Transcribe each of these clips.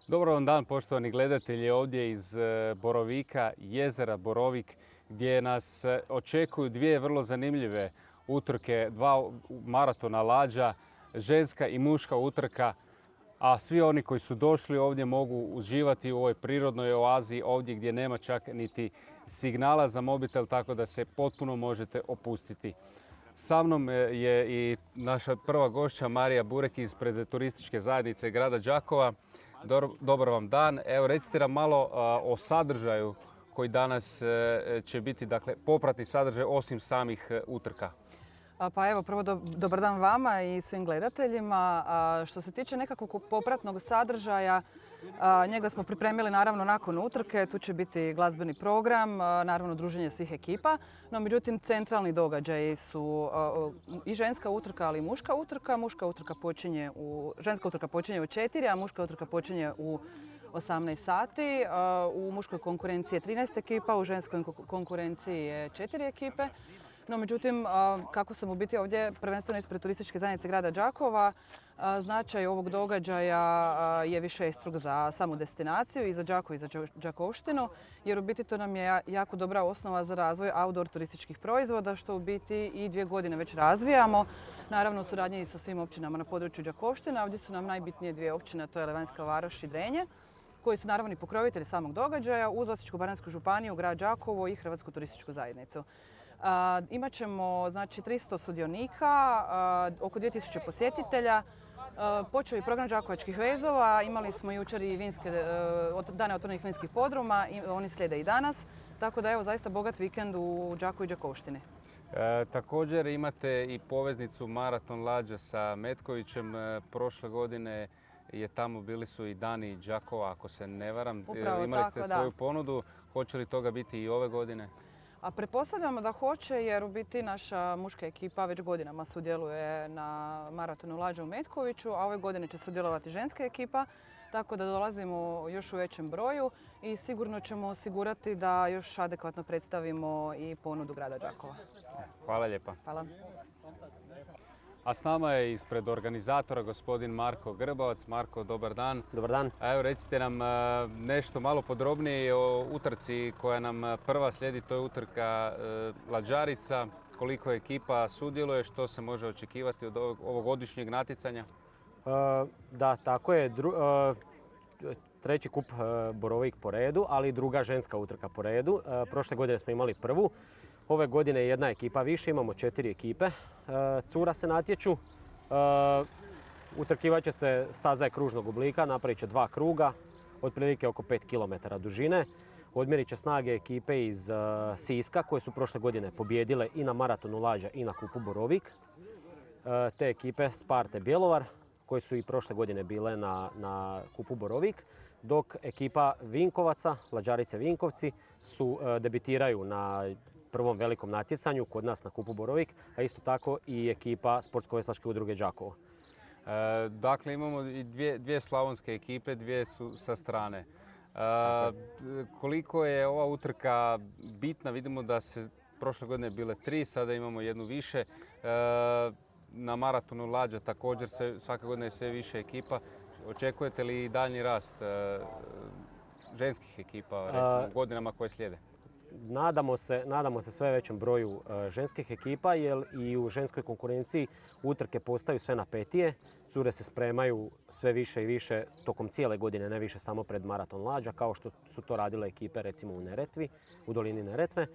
Dobar vam dan, poštovani gledatelji, ovdje iz Borovika, jezera Borovik, gdje nas očekuju dvije vrlo zanimljive utrke, dva maratona lađa, ženska i muška utrka, a svi oni koji su došli ovdje mogu uživati u ovoj prirodnoj oazi, ovdje gdje nema čak niti signala za mobitel, tako da se potpuno možete opustiti. Sa mnom je i naša prva gošća Marija Burek ispred turističke zajednice grada Đakova. Dobar vam dan. Evo, recite nam malo o sadržaju koji danas će biti, dakle, popratni sadržaj osim samih utrka. Pa evo, prvo dobar dan vama i svim gledateljima. Što se tiče nekakvog popratnog sadržaja, njega smo pripremili naravno nakon utrke. Tu će biti glazbeni program, naravno druženje svih ekipa. No međutim, centralni događaji su i ženska utrka, ali i muška utrka. Ženska utrka počinje u 4, a muška utrka počinje u 18 sati. U muškoj konkurenciji je 13 ekipa, u ženskoj konkurenciji je 4 ekipe. No, međutim, kako sam u biti ovdje prvenstveno ispred turističke zajednice grada Đakova, značaj ovog događaja je višestruk za samu destinaciju i za Đakovo i za Đakovštinu, jer u biti to nam je jako dobra osnova za razvoj outdoor turističkih proizvoda, što u biti i 2 godine već razvijamo. Naravno u suradnji i sa svim općinama na području Đakovštine. Ovdje su nam najbitnije 2 općine, to je Levanjska Varoš i Drenje, koji su naravno i pokrovitelji samog događaja uz Osječko-baranjsku županiju, grad Đakovo i Hrvatsku turističku zajednicu. Imat ćemo, znači, 300 sudionika, oko 2000 posjetitelja. Počeo je program Đakovačkih vezova, imali smo jučer i dane otvorenih vinskih podruma, oni slijede i danas. Tako da evo, zaista bogat vikend u Đakovu i Đakovštini. Također imate i poveznicu maraton lađa sa Metkovićem. Prošle godine bili su i dani Đakova, ako se ne varam. Upravo imali tako, ste svoju ponudu. Hoće li toga biti i ove godine? A pretpostavljamo da hoće, jer u biti naša muška ekipa već godinama sudjeluje na maratonu lađa u Metkoviću, a ove godine će sudjelovati ženska ekipa, tako da dolazimo još u većem broju i sigurno ćemo osigurati da još adekvatno predstavimo i ponudu grada Đakova. Hvala lijepa. Hvala. A s nama je ispred organizatora gospodin Marko Grbavac. Marko, dobar dan. Dobar dan. A evo, recite nam nešto malo podrobnije o utrci koja nam prva slijedi. To je utrka Lađarica. Koliko ekipa sudjeluje, što se može očekivati od ovogodišnjeg natjecanja? Da, tako je. Treći kup Borovik po redu, ali druga ženska utrka po redu. Prošle godine smo imali prvu. Ove godine je jedna ekipa više, imamo 4 ekipe. Cura se natječu. Utrkivat će se, staza je kružnog oblika, napravit će 2 kruga, otprilike oko 5 km dužine. Odmjerit će snage ekipe iz Siska koje su prošle godine pobijedile i na maratonu lađa i na kupu Borovik. Te ekipe Sparte Bjelovar koje su i prošle godine bile na kupu Borovik, dok ekipa Vinkovaca, Lađarice Vinkovci, debitiraju na prvom velikom natjecanju kod nas na kupu Borovik, a isto tako i ekipa Sportsko-veslačke udruge Đakovo. Dakle, imamo i dvije slavonske ekipe, dvije su sa strane. Koliko je ova utrka bitna? Vidimo da se prošle godine bile 3, sada imamo jednu više. Na maratonu lađa također svake godine je sve više ekipa. Očekujete li i daljnji rast ženskih ekipa, recimo, u godinama koje slijede? Nadamo se sve većem broju ženskih ekipa, jer i u ženskoj konkurenciji utrke postaju sve napetije. Cure se spremaju sve više i više tokom cijele godine, ne više samo pred maraton lađa, kao što su to radile ekipe recimo u Neretvi, u dolini Neretve.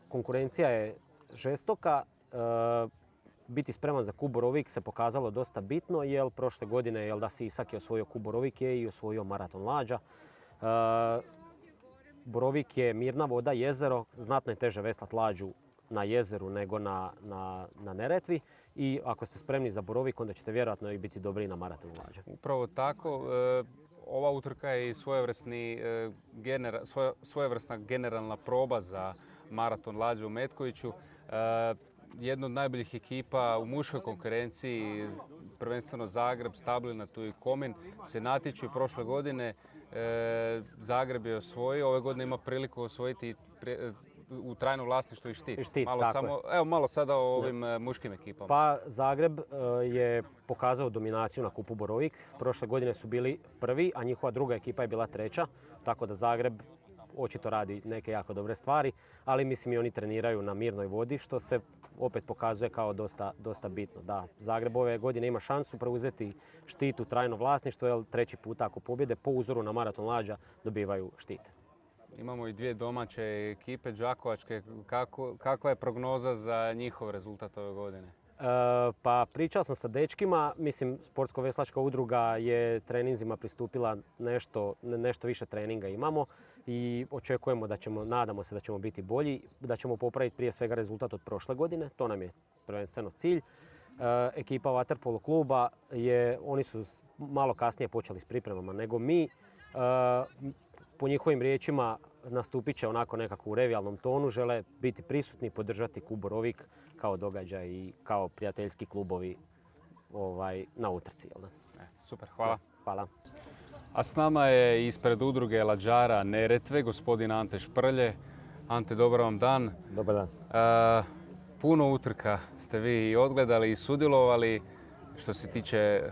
Konkurencija je žestoka. Biti spreman za kup Borovik se pokazalo dosta bitno, jer prošle godine Sisak je osvojio kup Borovik i osvojio maraton lađa. Borovik je mirna voda, jezero, znatno je teže veslat lađu na jezeru nego na Neretvi i ako ste spremni za Borovik, onda ćete vjerojatno i biti dobri na maratonu lađa. Upravo tako. Ova utrka je i svojevrsna generalna proba za maraton lađa u Metkoviću. Jedna od najboljih ekipa u muškoj konkurenciji, prvenstveno Zagreb, Stablina, tu i Komin, se natječu i prošle godine Zagreb je osvojio. Ove godine ima priliku osvojiti u trajno vlasništvo i štit. I štit, malo tako samo, evo malo sada o ovim muškim ekipama. Pa Zagreb je pokazao dominaciju na kupu Borovik. Prošle godine su bili prvi, a njihova druga ekipa je bila treća. Tako da Zagreb očito radi neke jako dobre stvari, ali mislim i oni treniraju na mirnoj vodi, što se opet pokazuje kao dosta bitno. Da, Zagreb ove godine ima šansu preuzeti štit u trajno vlasništvo, jer treći puta ako pobjede po uzoru na Maraton Lađa dobivaju štit. Imamo i dvije domaće ekipe đakovačke. Kakva je prognoza za njihov rezultat ove godine? Pa pričao sam sa dečkima, mislim Sportsko-veslačka udruga je treninzima pristupila nešto više treninga imamo i očekujemo nadamo se da ćemo biti bolji, da ćemo popraviti prije svega rezultat od prošle godine, to nam je prvenstveno cilj. Ekipa Vaterpolo kluba oni su malo kasnije počeli s pripremama nego mi. Po njihovim riječima nastupit će onako nekako u revijalnom tonu, žele biti prisutni, podržati klub Borovik kao događaj i kao prijateljski klubovi na utrci. Super, hvala. Hvala. A s nama je ispred udruge lađara Neretve gospodin Ante Šprlje. Ante, dobar vam dan. Dobar dan. Puno utrka ste vi odgledali i sudjelovali što se tiče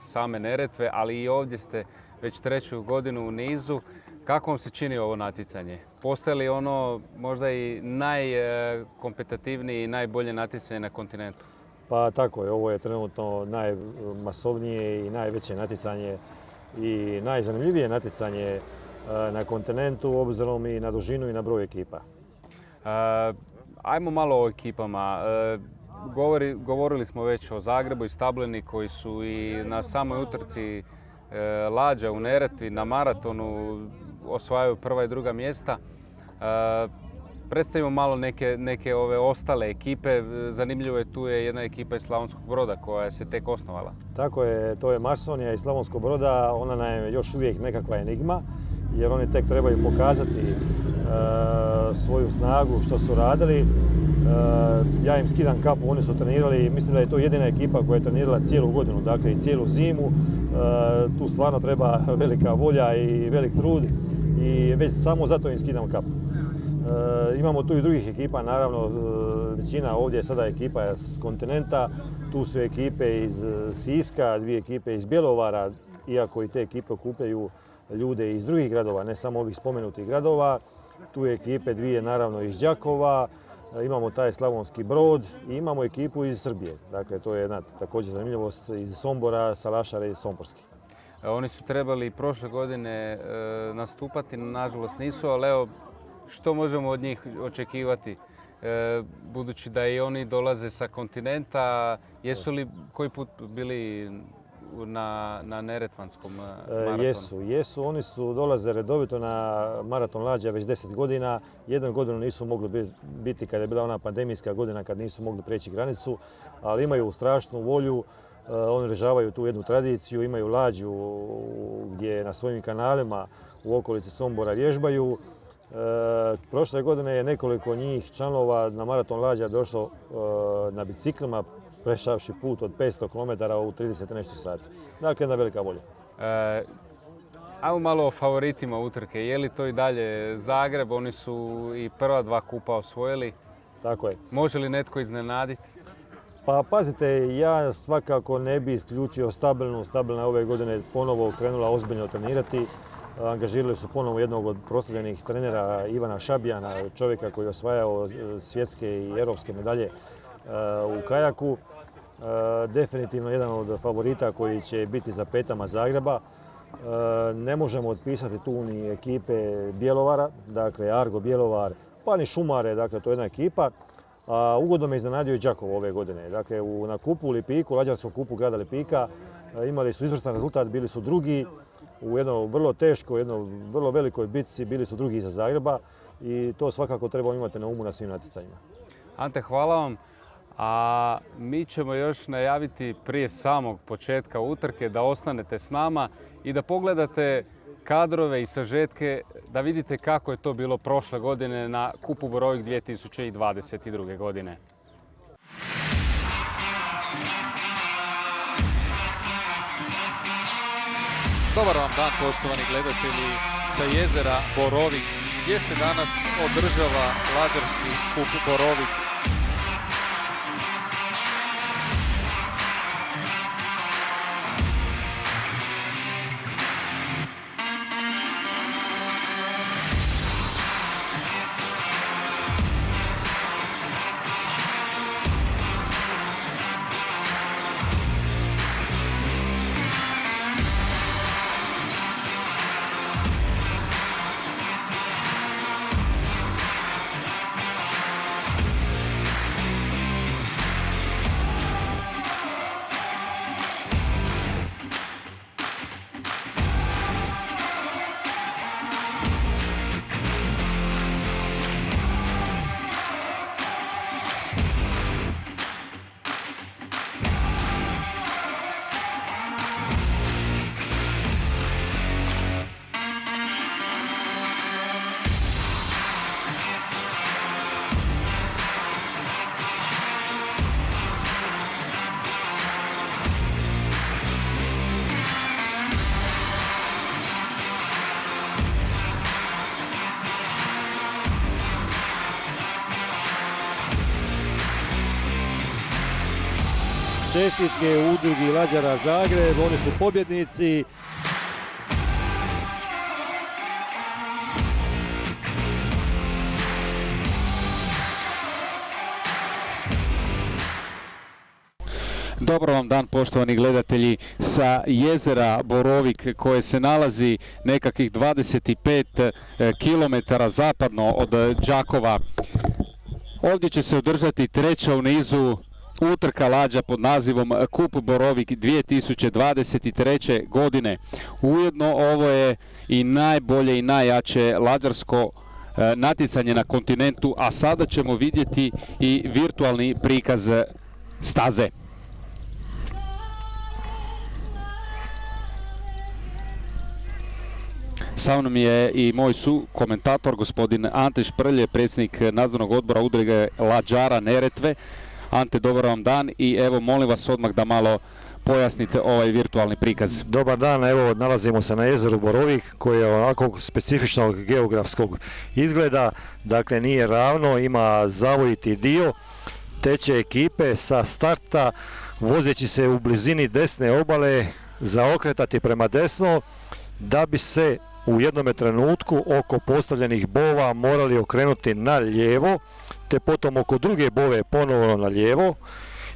same Neretve, ali i ovdje ste već treću godinu u nizu. Kako vam se čini ovo natjecanje? Postaje li ono možda i najkompetitivnije i najbolje natjecanje na kontinentu? Pa tako je, ovo je trenutno najmasovnije i najveće natjecanje i najzanimljivije natjecanje na kontinentu obzirom i na dužinu i na broj ekipa. Ajmo malo o ekipama. Govorili smo već o Zagrebu i Stableni koji su i na samoj utrci Lađa u Neretvi, na maratonu osvajaju prva i druga mjesta. Predstavimo malo neke ove ostale ekipe. Zanimljivo je, tu je jedna ekipa iz Slavonskog Broda koja se tek osnovala. Tako je, to je Marsonija iz Slavonskog Broda. Ona nam je još uvijek nekakva enigma jer oni tek trebaju pokazati svoju snagu, što su radili. Ja im skidam kapu, oni su trenirali, mislim da je to jedina ekipa koja je trenirala cijelu godinu, dakle i cijelu zimu. Tu stvarno treba velika volja i velik trud i već samo zato im skidam kapu. Imamo tu i drugih ekipa, naravno većina ovdje je sada ekipa s kontinenta, tu su ekipe iz Siska, dvije ekipe iz Bjelovara, iako i te ekipe okupljaju ljude iz drugih gradova, ne samo ovih spomenutih gradova. Tu je ekipe dvije naravno iz Đakova, imamo taj Slavonski Brod i imamo ekipu iz Srbije. Dakle, to je jedna također zanimljivost iz Sombora, Salašara i Somborski. Oni su trebali prošle godine nastupati, nažalost nisu, ali evo, što možemo od njih očekivati? Budući da i oni dolaze sa kontinenta, jesu li koji put bili na Neretvanskom maratonu? Jesu. Oni dolaze redovito na maraton Lađa već 10 godina. Jednu godinu nisu mogli biti kad je bila ona pandemijska godina kad nisu mogli preći granicu, ali imaju strašnu volju. Oni održavaju tu jednu tradiciju, imaju Lađu gdje na svojim kanalima u okolici Sombora vježbaju. Prošle godine je nekoliko njih članova na maraton Lađa došlo na biciklima, prešavši put od 500 km u 30 nešto sati. Dakle, jedna velika volja. Ajmo malo o favoritima utrke. Je li to i dalje Zagreb? Oni su i prva dva kupa osvojili. Tako je. Može li netko iznenaditi? Pa pazite, ja svakako ne bi isključio Stabilnu. Stabilna ove godine ponovo krenula ozbiljno trenirati. Angažirali su ponovo jednog od proslavljenih trenera Ivana Šabijana, čovjeka koji je osvajao svjetske i europske medalje u kajaku. Definitivno jedan od favorita koji će biti za petama Zagreba. Ne možemo otpisati tu ni ekipe Bjelovara, dakle Argo Bjelovar, pa ni Šumare, dakle to je jedna ekipa. Ugodno me iznenadio i Đakovo ove godine. Dakle, na kupu u Lipiku, lađarskom kupu grada Lipika, imali su izvrstan rezultat, bili su drugi. U jednoj vrlo teškoj, jednoj vrlo velikoj bitci bili su drugi iza Zagreba i to svakako trebamo imati na umu na svim natjecanjima. Ante, hvala vam. A mi ćemo još najaviti prije samog početka utrke da ostanete s nama i da pogledate kadrove i sažetke, da vidite kako je to bilo prošle godine na Kupu Borovik 2022. godine. Dobar vam dan, poštovani gledatelji sa jezera Borovik. gdje se danas održava lađarski kup Borovik. Čestitke udrugi Lađara Zagreb, oni su pobjednici. Dobar vam dan, poštovani gledatelji, sa jezera Borovik koje se nalazi nekakvih 25 km zapadno od Đakova. Ovdje će se održati treća u nizu utrka lađa pod nazivom Kup Borovik 2023. godine. Ujedno ovo je i najbolje i najjače lađarsko natjecanje na kontinentu, a sada ćemo vidjeti i virtualni prikaz staze. Sa mnom je i moj komentator, gospodin Ante Šprlje, predsjednik nadzornog odbora udruge Lađara Neretve. Ante, dobar vam dan i evo molim vas odmah da malo pojasnite ovaj virtualni prikaz. Dobar dan, evo nalazimo se na jezeru Borovik koje je onako specifičnog geografskog izgleda, dakle nije ravno, ima zavojiti dio, teče ekipe sa starta vozeći se u blizini desne obale zaokretati prema desno da bi se u jednome trenutku oko postavljenih bova morali okrenuti na lijevo, te potom oko druge bove ponovno na lijevo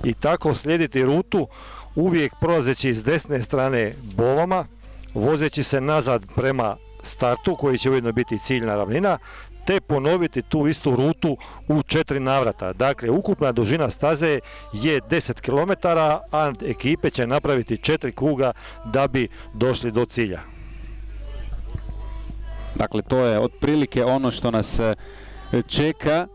i tako slijediti rutu uvijek prolazeći s desne strane bovama, vozeći se nazad prema startu koji će ujedno biti ciljna ravnina, te ponoviti tu istu rutu u 4 navrata. Dakle, ukupna dužina staze je 10 km, a ekipe će napraviti 4 kruga da bi došli do cilja. Dakle, to je otprilike ono što nas čeka.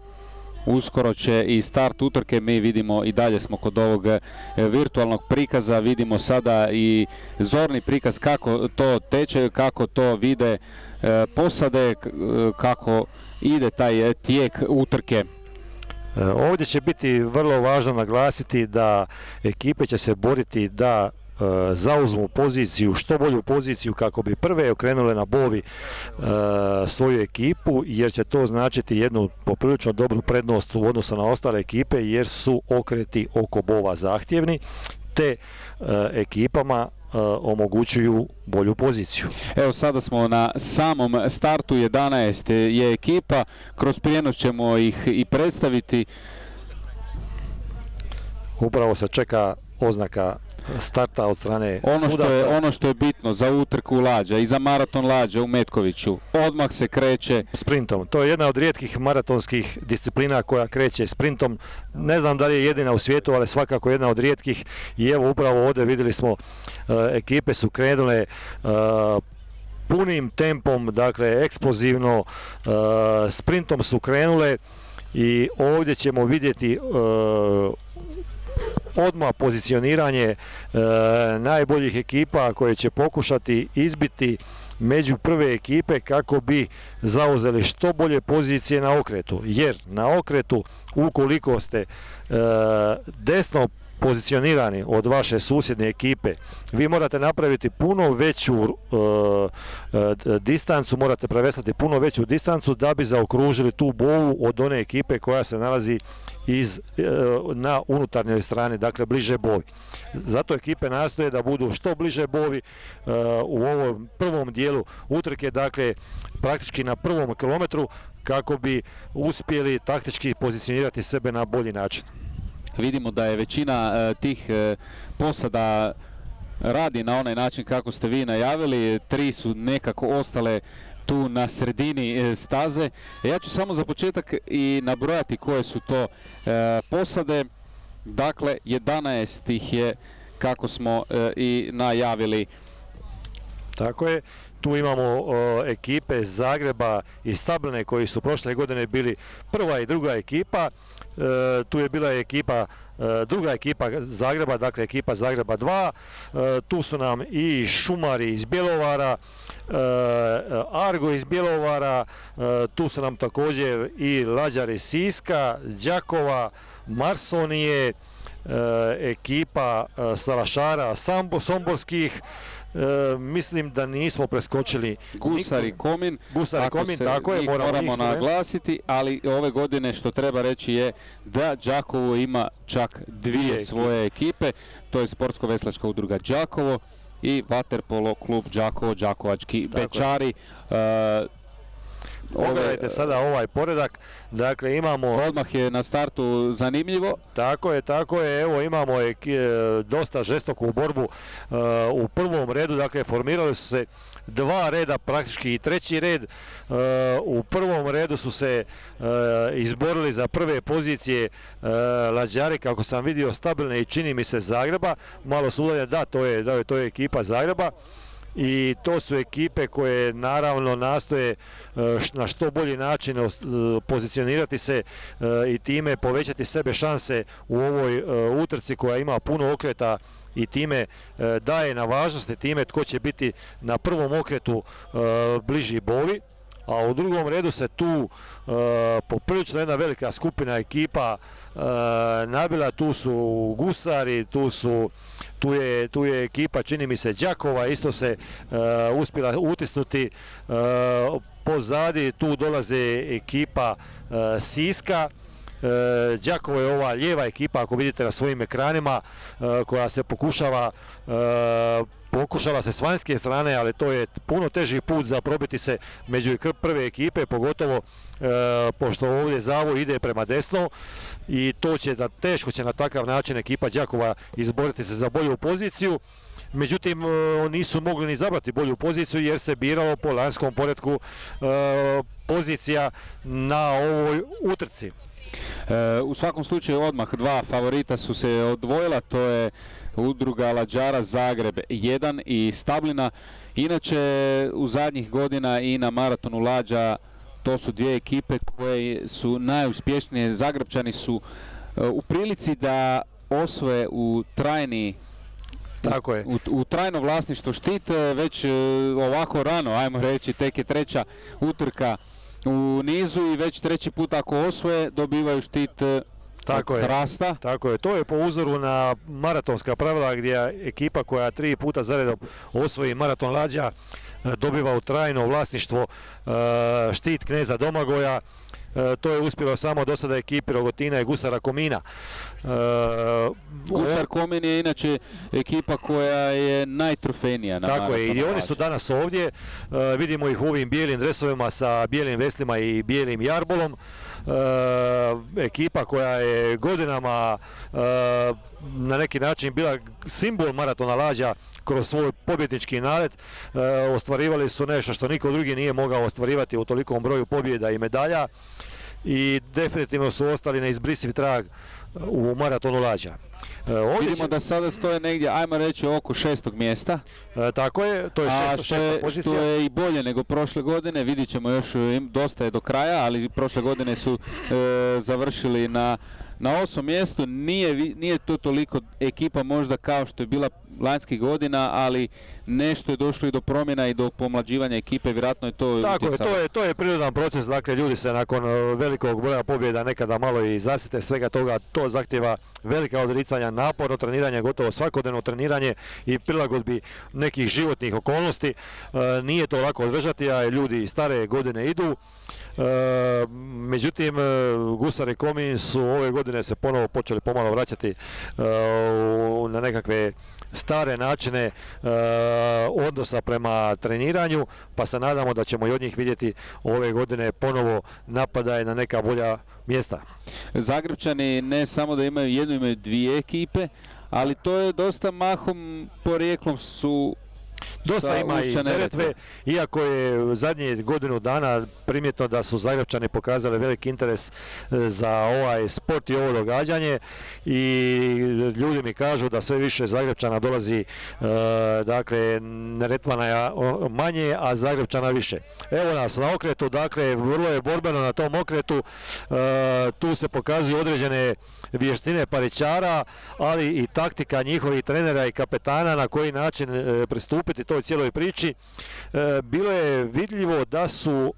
Uskoro će i start utrke, mi vidimo i dalje smo kod ovog virtualnog prikaza, vidimo sada i zorni prikaz kako to teče, kako to vide posade, kako ide taj tijek utrke. Ovdje će biti vrlo važno naglasiti da ekipe će se boriti da zauzmu poziciju, što bolju poziciju kako bi prve okrenule na bovi svoju ekipu, jer će to značiti jednu poprilično dobru prednost u odnosu na ostale ekipe jer su okreti oko bova zahtjevni, te ekipama omogućuju bolju poziciju. Evo sada smo na samom startu, 11 je ekipa, kroz prijenos ćemo ih i predstaviti. Upravo se čeka oznaka starta od strane sudaca. Ono što je bitno za utrku lađa i za maraton lađa u Metkoviću, odmah se kreće sprintom. To je jedna od rijetkih maratonskih disciplina koja kreće sprintom. Ne znam da li je jedina u svijetu, ali svakako jedna od rijetkih. I evo upravo ovdje vidjeli smo ekipe su krenule punim tempom, dakle eksplozivno, sprintom su krenule i ovdje ćemo vidjeti odmah pozicioniranje najboljih ekipa koje će pokušati izbiti među prve ekipe kako bi zauzeli što bolje pozicije na okretu. Jer na okretu ukoliko ste desno pozicionirani od vaše susjedne ekipe, vi morate napraviti puno veću distancu, morate preveslati puno veću distancu da bi zaokružili tu bovu od one ekipe koja se nalazi na unutarnjoj strani, dakle bliže bovi. Zato ekipe nastoje da budu što bliže bovi u ovom prvom dijelu utrke, dakle praktički na prvom kilometru, kako bi uspjeli taktički pozicionirati sebe na bolji način. Vidimo da je većina tih posada radi na onaj način kako ste vi najavili, 3 su nekako ostale tu na sredini staze. Ja ću samo za početak i nabrojati koje su to posade. Dakle, 11 ih je, kako smo i najavili. Tako je, tu imamo ekipe Zagreba i Stabilne koji su prošle godine bili prva i druga ekipa. Tu je bila druga ekipa Zagreba, dakle ekipa Zagreba 2. Tu su nam i Šumari iz Bjelovara, Argo iz Bjelovara, tu su nam također i Lađari iz Siska, Đakova, Marsonije, ekipa Salašara Somborskih. Mislim da nismo preskočili Gusari Komin. Gusari Komin, tako je, moramo naglasiti, ali ove godine što treba reći je da Đakovo ima čak dvije svoje ekipe, to je Sportsko-veslačka udruga Đakovo i Vaterpolo klub Đakovo, Đakovački Bečari. Pogledajte sada ovaj poredak, dakle imamo... Odmah je na startu zanimljivo. Tako je, evo imamo dosta žestoku borbu u prvom redu, dakle formirali su se 2 reda, praktički i 3. red. U prvom redu su se izborili za prve pozicije Lađari, kako sam vidio, Stabilne i čini mi se Zagreba, malo su udaljene, da, to je ekipa Zagreba. I to su ekipe koje naravno nastoje na što bolji način pozicionirati se i time povećati sebe šanse u ovoj utrci koja ima puno okreta i time daje na važnosti time tko će biti na prvom okretu bliži bovi. A u drugom redu se tu poprilično jedna velika skupina ekipa nabila, tu su Gusari, tu je ekipa, čini mi se, Đakova, isto se uspjela utisnuti. Pozadi tu dolaze ekipa Siska. Đakovo je ova lijeva ekipa, ako vidite na svojim ekranima, koja se pokušala se s vanjske strane, ali to je puno teži put za probiti se među prve ekipe, pogotovo pošto ovdje zavoj ide prema desno i teško će na takav način ekipa Đakova izboriti se za bolju poziciju. Međutim, nisu mogli ni zabrati bolju poziciju jer se biralo po lanjskom poretku pozicija na ovoj utrci. U svakom slučaju odmah 2 favorita su se odvojila, to je udruga Lađara Zagreb 1 i Stablina. Inače, u zadnjih godina i na maratonu Lađa to su 2 ekipe koje su najuspješnije. Zagrebčani su u prilici da osvoje u trajno vlasništvo štit već ovako rano, ajmo reći, tek je 3. utrka u nizu i već 3. put ako osvoje dobivaju štit Hrasta. Tako je, to je po uzoru na maratonska pravila gdje ekipa koja 3 puta zaredom osvoji maraton Lađa dobiva u trajno vlasništvo štit Kneza Domagoja. To je uspjelo samo do sada ekipi Rogotina i Gusara Komina. Gusar Komin je inače ekipa koja je najtrofejnija na maratonu. Tako je, i oni su danas ovdje. Vidimo ih u ovim bijelim dresovima sa bijelim veslima i bijelim jarbolom. Ekipa koja je godinama na neki način bila simbol maratona Lađa kroz svoj pobjednički nalet. Ostvarivali su nešto što niko drugi nije mogao ostvarivati u tolikom broju pobjeda i medalja i definitivno su ostali neizbrisiv trag u maratonu Lađa. Vidimo da sada stoje negdje, ajmo reći, oko 6. mjesta. Tako je, to je 6. pozicija. Što je i bolje nego prošle godine, vidit ćemo još, dosta je do kraja, ali prošle godine su završili na na 8. mjestu. Nije to toliko ekipa možda kao što je bila lanjskih godina, ali nešto je došlo i do promjena i do pomlađivanja ekipe, vjerojatno je to Tako je, utjecalo. to je prirodan proces, dakle ljudi se nakon velikog broja pobjeda nekada malo i zasite svega toga, to zahtjeva velika odricanja, naporno treniranje, gotovo svakodnevno treniranje i prilagodbi nekih životnih okolnosti. Nije to lako održati, a ljudi stare godine idu. Međutim, Gusar i Komin su ove godine se ponovo počeli pomalo vraćati na nekakve stare načine odnosa prema treniranju, pa se nadamo da ćemo i od njih vidjeti ove godine ponovo napadaje na neka bolja mjesta. Zagrebčani ne samo da imaju jednu, imaju dvije ekipe, ali to je dosta mahom porijeklom su Dosta ima iz Neretve, iako je zadnjih godinu dana primjetno da su Zagrebčani pokazali veliki interes za ovaj sport i ovo događanje i ljudi mi kažu da sve više Zagrebčana dolazi, dakle Neretvana je manje, a Zagrebčana više. Evo nas na okretu, dakle vrlo je borbeno na tom okretu, tu se pokazuju određene vještine paričara, ali i taktika njihovih trenera i kapetana na koji način pristupiti toj cijeloj priči. Bilo je vidljivo da su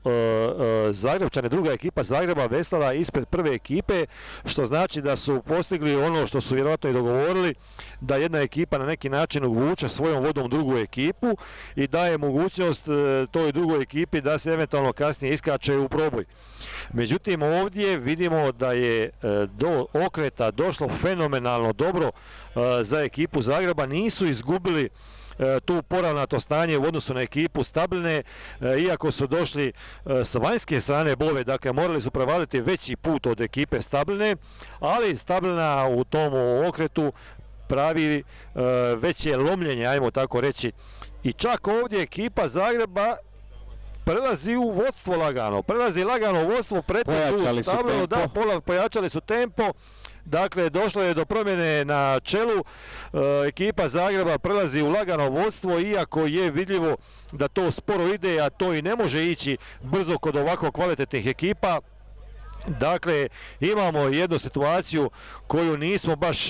Zagrebčani, druga ekipa Zagreba, veslala ispred prve ekipe, što znači da su postigli ono što su vjerojatno i dogovorili, da jedna ekipa na neki način uvuče svojom vodom drugu ekipu i daje mogućnost toj drugoj ekipi da se eventualno kasnije iskače u proboj. Međutim, ovdje vidimo da je do okreta došlo fenomenalno dobro za ekipu Zagreba. Nisu izgubili tu poravnato stanje u odnosu na ekipu Stabline, iako su došli s vanjske strane Bove, dakle morali su prevaliti veći put od ekipe Stabline, ali Stablina u tom okretu pravi veće lomljenje, ajmo tako reći. I čak ovdje ekipa Zagreba prelazi u vodstvo lagano, u vodstvo, pretječu Stablinu, da, pojačali su tempo. Dakle, došlo je do promjene na čelu, ekipa Zagreba prelazi u lagano vodstvo, iako je vidljivo da to sporo ide, a to i ne može ići brzo kod ovako kvalitetnih ekipa. Dakle, imamo jednu situaciju koju nismo baš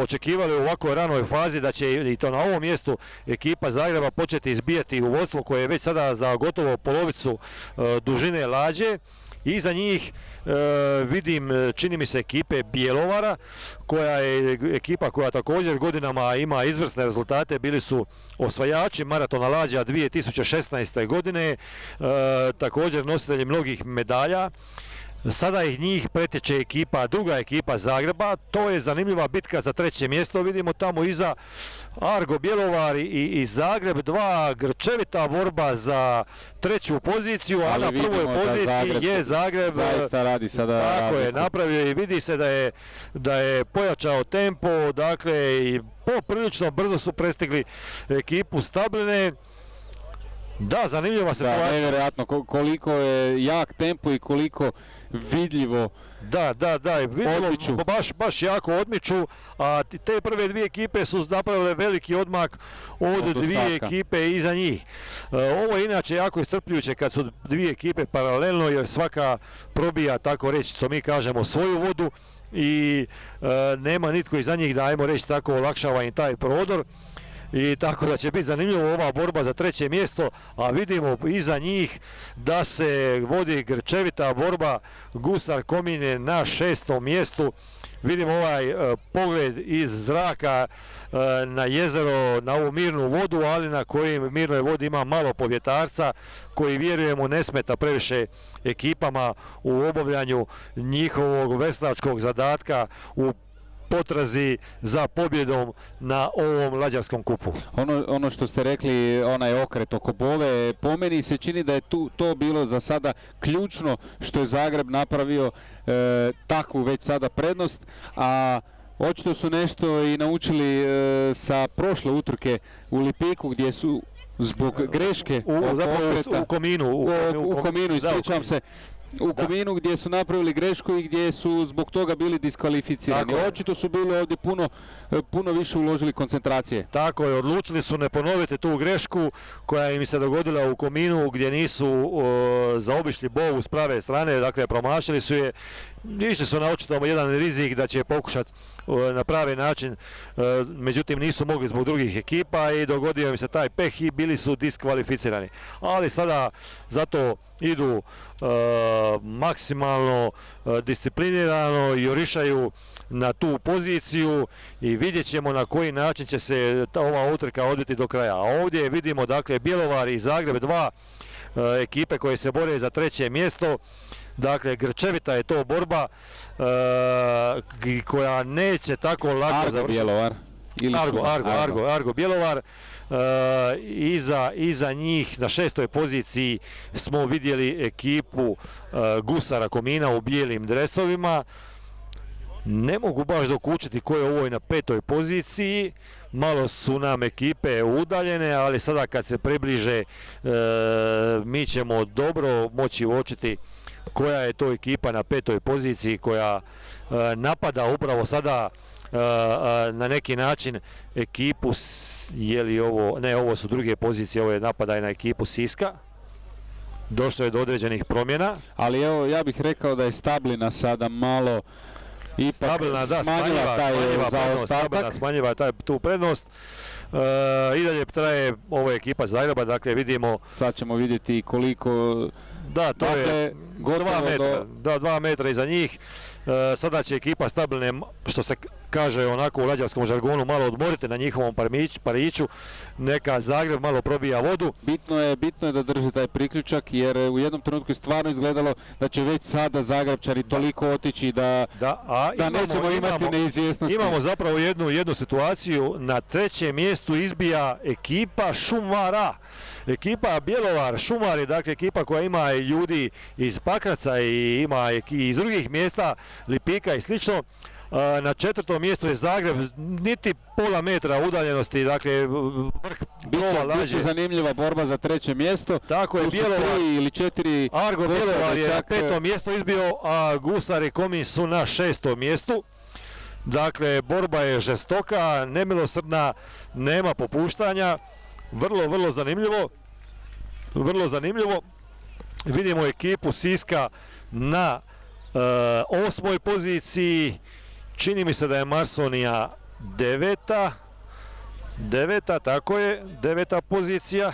očekivali u ovako ranoj fazi, da će i to na ovom mjestu ekipa Zagreba početi izbijati u vodstvo koje je već sada za gotovo polovicu dužine lađe. Iza njih vidim, čini mi se, ekipe Bjelovara, koja je ekipa koja također godinama ima izvrsne rezultate, bili su osvajači maratona lađa 2016. godine, također nositelji mnogih medalja. Sada ih njih pretječe ekipa, druga ekipa Zagreba, to je zanimljiva bitka za treće mjesto, vidimo tamo iza Argo Bjelovar i Zagreb, dva grčevita borba za treću poziciju, a na prvoj poziciji je Zagreb, zaista radi sada tako je, napravio i vidi se da je pojačao tempo, dakle i poprilično brzo su prestigli ekipu Stabline. Da, zanimljiva situacija. Da, nevjerojatno koliko je jak tempo i koliko vidljivo. Da, vidimo, baš jako odmiču, a te prve dvije ekipe su napravile veliki odmak od dvije ekipe iza njih. Ovo je inače jako iscrpljujuće kad su dvije ekipe paralelno, jer svaka probija, tako reći, što mi kažemo, svoju vodu i nema nitko iza njih da, ajmo reći tako, olakšava im taj prodor. I tako da će biti zanimljivo ova borba za treće mjesto, a vidimo iza njih da se vodi grčevita borba. Gusar Komin je na 6. mjestu. Vidimo ovaj pogled iz zraka na jezero, na ovu mirnu vodu, ali na kojoj mirnoj vodi ima malo povjetarca, koji vjerujemo ne smeta previše ekipama u obavljanju njihovog veslačkog zadatka u potrazi za pobjedom na ovom lađarskom kupu. Ono što ste rekli, onaj okret oko Bove, po meni se čini da je to bilo za sada ključno što je Zagreb napravio takvu već sada prednost, a očito su nešto i naučili sa prošle utrke u Lipiku gdje su zbog greške u Kominu, ispričavam se, u Kominu gdje su napravili grešku i gdje su zbog toga bili diskvalificirani. Očito su bili ovdje puno više uložili koncentracije. Tako je, odlučili su ne ponoviti tu grešku koja im se dogodila u Kominu gdje nisu zaobišli bovu s prave strane, dakle promašili su je. Išli su na očito jedan rizik da će pokušati na pravi način, međutim nisu mogli zbog drugih ekipa i dogodio im se taj peh i bili su diskvalificirani. Ali sada zato idu maksimalno disciplinirano i jurišaju na tu poziciju i vidjet ćemo na koji način će se ova utrka odviti do kraja. A ovdje vidimo dakle Bjelovar i Zagreb, dva ekipe koje se bore za treće mjesto. Dakle, grčevita je to borba koja neće tako lako završiti. Bjelovar. Argo Bjelovar. Iza njih na 6. poziciji smo vidjeli ekipu Gusara Komina u bijelim dresovima. Ne mogu baš dokučiti ko je ovoj na 5. poziciji. Malo su nam ekipe udaljene, ali sada kad se približe mi ćemo dobro moći uočiti koja je to ekipa na 5. poziciji koja napada upravo sada na neki način ekipu, je li ovo, ne, ovo su druge pozicije, ovo je napadaj na ekipu Siska. Došlo je do određenih promjena. Ali evo, ja bih rekao da je Stablina sada malo ipak smanjiva taj zaostatak. Smanjiva tu prednost. I dalje traje ovo ekipa Zagreba, dakle vidimo. Sad ćemo vidjeti koliko. Da, to je 2 metra, 2 metra iza njih. Sada će ekipa Stabline, što se kaže onako u lađarskom žargonu, malo odmoriti na njihovom pariću. Neka Zagreb malo probija vodu. Bitno je da drži taj priključak, jer u jednom trenutku je stvarno izgledalo da će već sada Zagrepčani toliko otići da nećemo imati neizvjesnosti. Imamo zapravo jednu situaciju. Na 3. mjestu izbija ekipa Šumara. Ekipa Bjelovar, Šumari, dakle ekipa koja ima ljudi iz Pakraca i ima iz drugih mjesta, Lipika i slično. Na 4. mjestu je Zagreb, niti pola metra udaljenosti, dakle vrh Blova Lađe. Biće zanimljiva borba za 3. mjesto. Tako je, Bjelovar, 3 ili 4. Argo Bjelovar je na 5. mjesto izbio, a Gusar i Komin su na 6. mjestu. Dakle, borba je žestoka, nemilosrdna, nema popuštanja. Vrlo zanimljivo. Vrlo zanimljivo. Vidimo ekipu Siska na 8. poziciji. Čini mi se da je Marsonija 9. Tako je, 9. pozicija.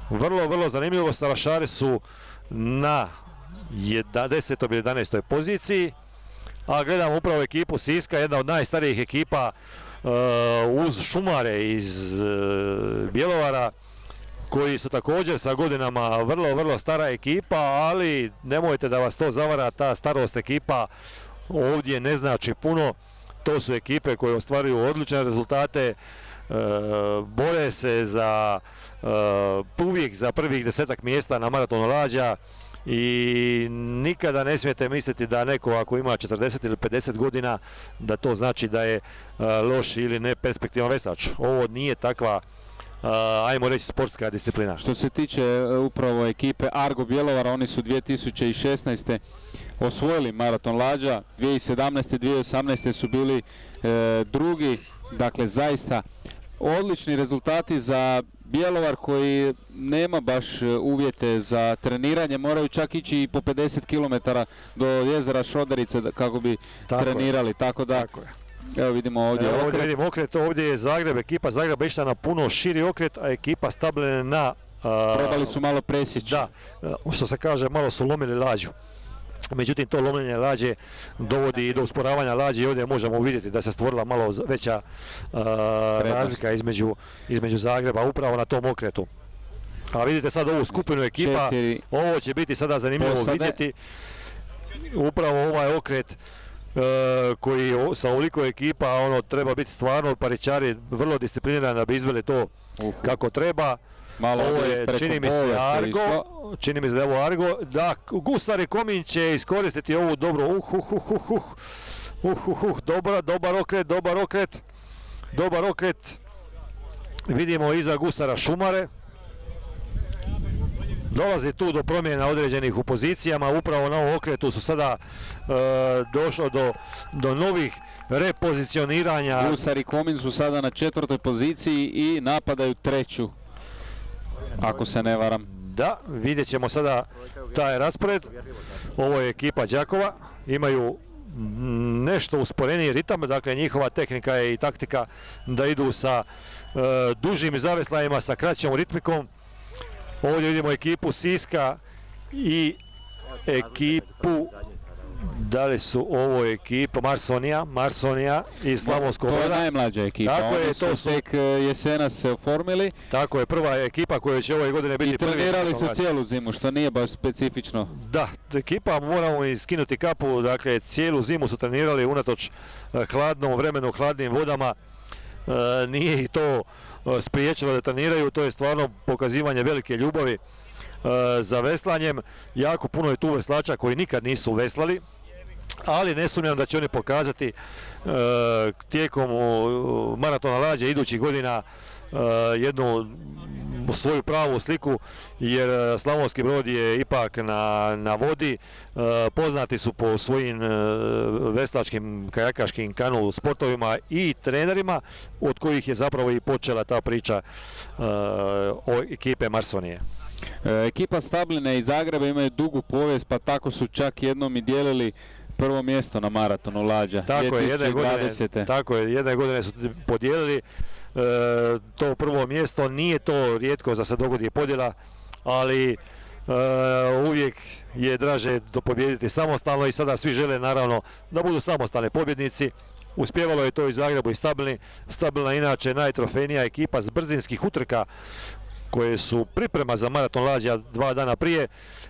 Vrlo zanimljivo. Salašari su na 10. ili 11. poziciji. A gledamo upravo ekipu Siska, jedna od najstarijih ekipa uz Šumare iz Bjelovara, koji su također sa godinama vrlo stara ekipa, ali nemojte da vas to zavara, ta starost ekipa ovdje ne znači puno. To su ekipe koje ostvaruju odlične rezultate, bore se uvijek za prvih 10-ak mjesta na maratonu Lađa i nikada ne smijete misliti da neko ako ima 40 ili 50 godina da to znači da je loš ili neperspektivan veslač. Ovo nije takva, ajmo reći, sportska disciplina. Što se tiče upravo ekipe Argo Bjelovara, oni su 2016. osvojili maraton Lađa, 2017. 2018. su bili drugi, dakle zaista odlični rezultati za Bjelovar koji nema baš uvjete za treniranje, moraju čak ići i po 50 km do jezera Šoderice kako bi trenirali, tako da evo vidimo ovdje okret. Vidimo okret, ovdje je Zagreb, ekipa Zagreba išla na puno širi okret, a ekipa Stabline na... Probali su malo presjeći. Da, što se kaže, malo su lomili lađu. Međutim, to lomljenje lađe dovodi i do usporavanja lađe i ovdje možemo vidjeti da se stvorila malo veća razlika između Zagreba upravo na tom okretu. A vidite sad ovu skupinu ekipa, ovo će biti sada zanimljivo vidjeti. Upravo ovaj okret koji sa ovoliko ekipa treba biti stvarno paričari vrlo disciplinirani da bi izveli to kako treba. Ovo je, čini mi se da je ovo Argo, da Gusar i Komin će iskoristiti ovu dobro, dobar okret, vidimo iza Gusara Šumare, dolazi tu do promjena određenih u pozicijama. Upravo na ovom okretu su sada došlo do novih repozicioniranja. Gusar i Komin su sada na 4. poziciji i napadaju 3. ako se ne varam. Da, vidjet ćemo sada taj raspored. Ovo je ekipa Đakova, imaju nešto usporeniji ritam, dakle njihova tehnika je i taktika da idu sa dužim zaveslajima, sa kraćom ritmikom. Ovdje vidimo ekipu Siska i ekipu, da li su ovo ekipa Marsonija iz Slavonskog Broda. To je najmlađa ekipa, tako oni je, su tek jesenas se oformili. Tako je, prva ekipa koja će ove godine biti prvi. I trenirali su cijelu zimu, što nije baš specifično. Da, ekipa, moramo iskinuti kapu, dakle cijelu zimu su trenirali unatoč hladnom vremenu, hladnim vodama. Nije ih to spriječilo da treniraju, to je stvarno pokazivanje velike ljubavi za veslanjem. Jako puno je tu veslača koji nikad nisu veslali, ali ne sumnjam da će oni pokazati tijekom maratona lađe idućih godina jednu svoju pravu sliku, jer Slavonski Brod je ipak na vodi, poznati su po svojim veslačkim, kajakaškim, kanu sportovima i trenerima, od kojih je zapravo i počela ta priča o ekipe Marsonije. Ekipa Stabline iz Zagreba imaju dugu povijest, pa tako su čak jednom i dijelili prvo mjesto na maratonu lađa. Tako je, jedne godine su podijelili to prvo mjesto. Nije to rijetko da se dogodi podjela, ali uvijek je draže pobijediti samostalno i sada svi žele naravno da budu samostalni pobjednici. Uspjevalo je to i Zagrebu i Stabilni. Stabilna inače najtrofejnija ekipa s brzinskih utrka koje su priprema za maraton lađa 2 dana prije,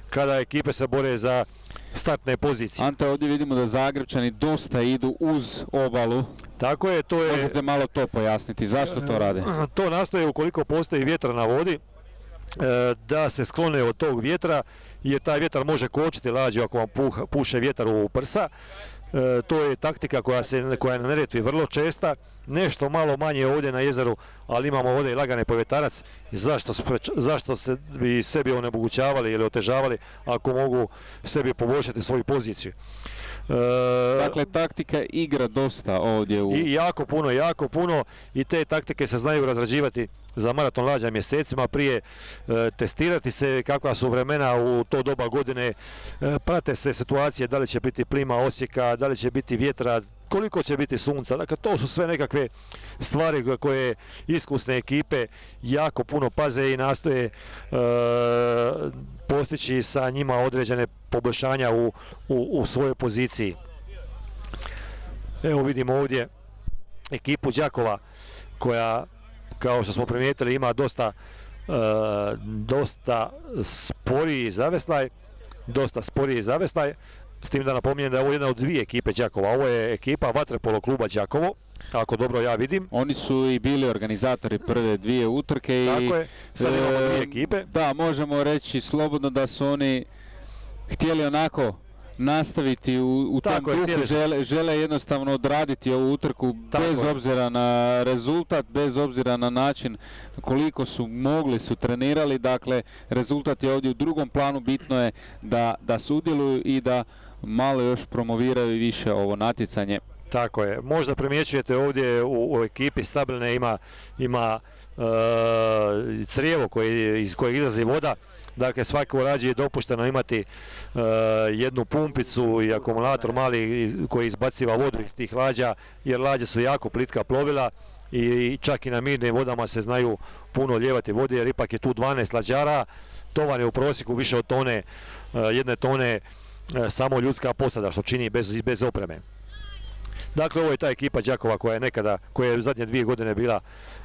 kada ekipe se bore za startne pozicije. Ante, ovdje vidimo da Zagrebčani dosta idu uz obalu. Tako je, to je... Možete malo to pojasniti, zašto to rade? To nastoje ukoliko postoji vjetar na vodi, da se sklone od tog vjetra, jer taj vjetar može kočiti lađu ako vam puše vjetar u prsa. To je taktika koja je na Neretvi vrlo česta, nešto malo manje ovdje na jezeru, ali imamo ovdje i lagane povjetarac. Zašto se bi sebi onemogućavali ili otežavali ako mogu sebi poboljšati svoju poziciju. Dakle, taktika igra dosta ovdje i jako puno i te taktike se znaju razrađivati za maraton lađa mjesecima prije, testirati se kakva su vremena u to doba godine, prate se situacije da li će biti plima Osijeka, da li će biti vjetra, koliko će biti sunca. Dakle, to su sve nekakve stvari koje iskusne ekipe jako puno paze i nastoje postići sa njima određene poboljšanja u svojoj poziciji. Evo vidimo ovdje ekipu Đakova koja, kao što smo primijetili, ima dosta sporiji zaveslaj, s tim da napominjem da je ovo jedna od 2 ekipe Đakova. Ovo je ekipa vaterpolo kluba Đakovo, ako dobro ja vidim. Oni su i bili organizatori prve 2 utrke. Tako je, sad imamo 2 ekipe. Da, možemo reći slobodno da su oni htjeli onako nastaviti u tom duhu, žele jednostavno odraditi ovu utrku bez obzira na rezultat, bez obzira na način koliko su mogli, su trenirali. Dakle, rezultat je ovdje u drugom planu, bitno je da sudjeluju i da malo još promoviraju više ovo natjecanje. Tako je, možda primjećujete ovdje u ekipi Stabilne ima crijevo iz kojeg izlazi voda. Dakle, svako lađi je dopušteno imati jednu pumpicu i akumulator mali koji izbaciva vodu iz tih lađa, jer lađe su jako plitka plovila i čak i na mirnim vodama se znaju puno lijevati vode, jer ipak je tu 12 lađara, tovar je u prosjeku više od tone, 1 tone samo ljudska posada, što čini bez opreme. Dakle, ovo je ta ekipa Đakova koja je u zadnje 2 godine bila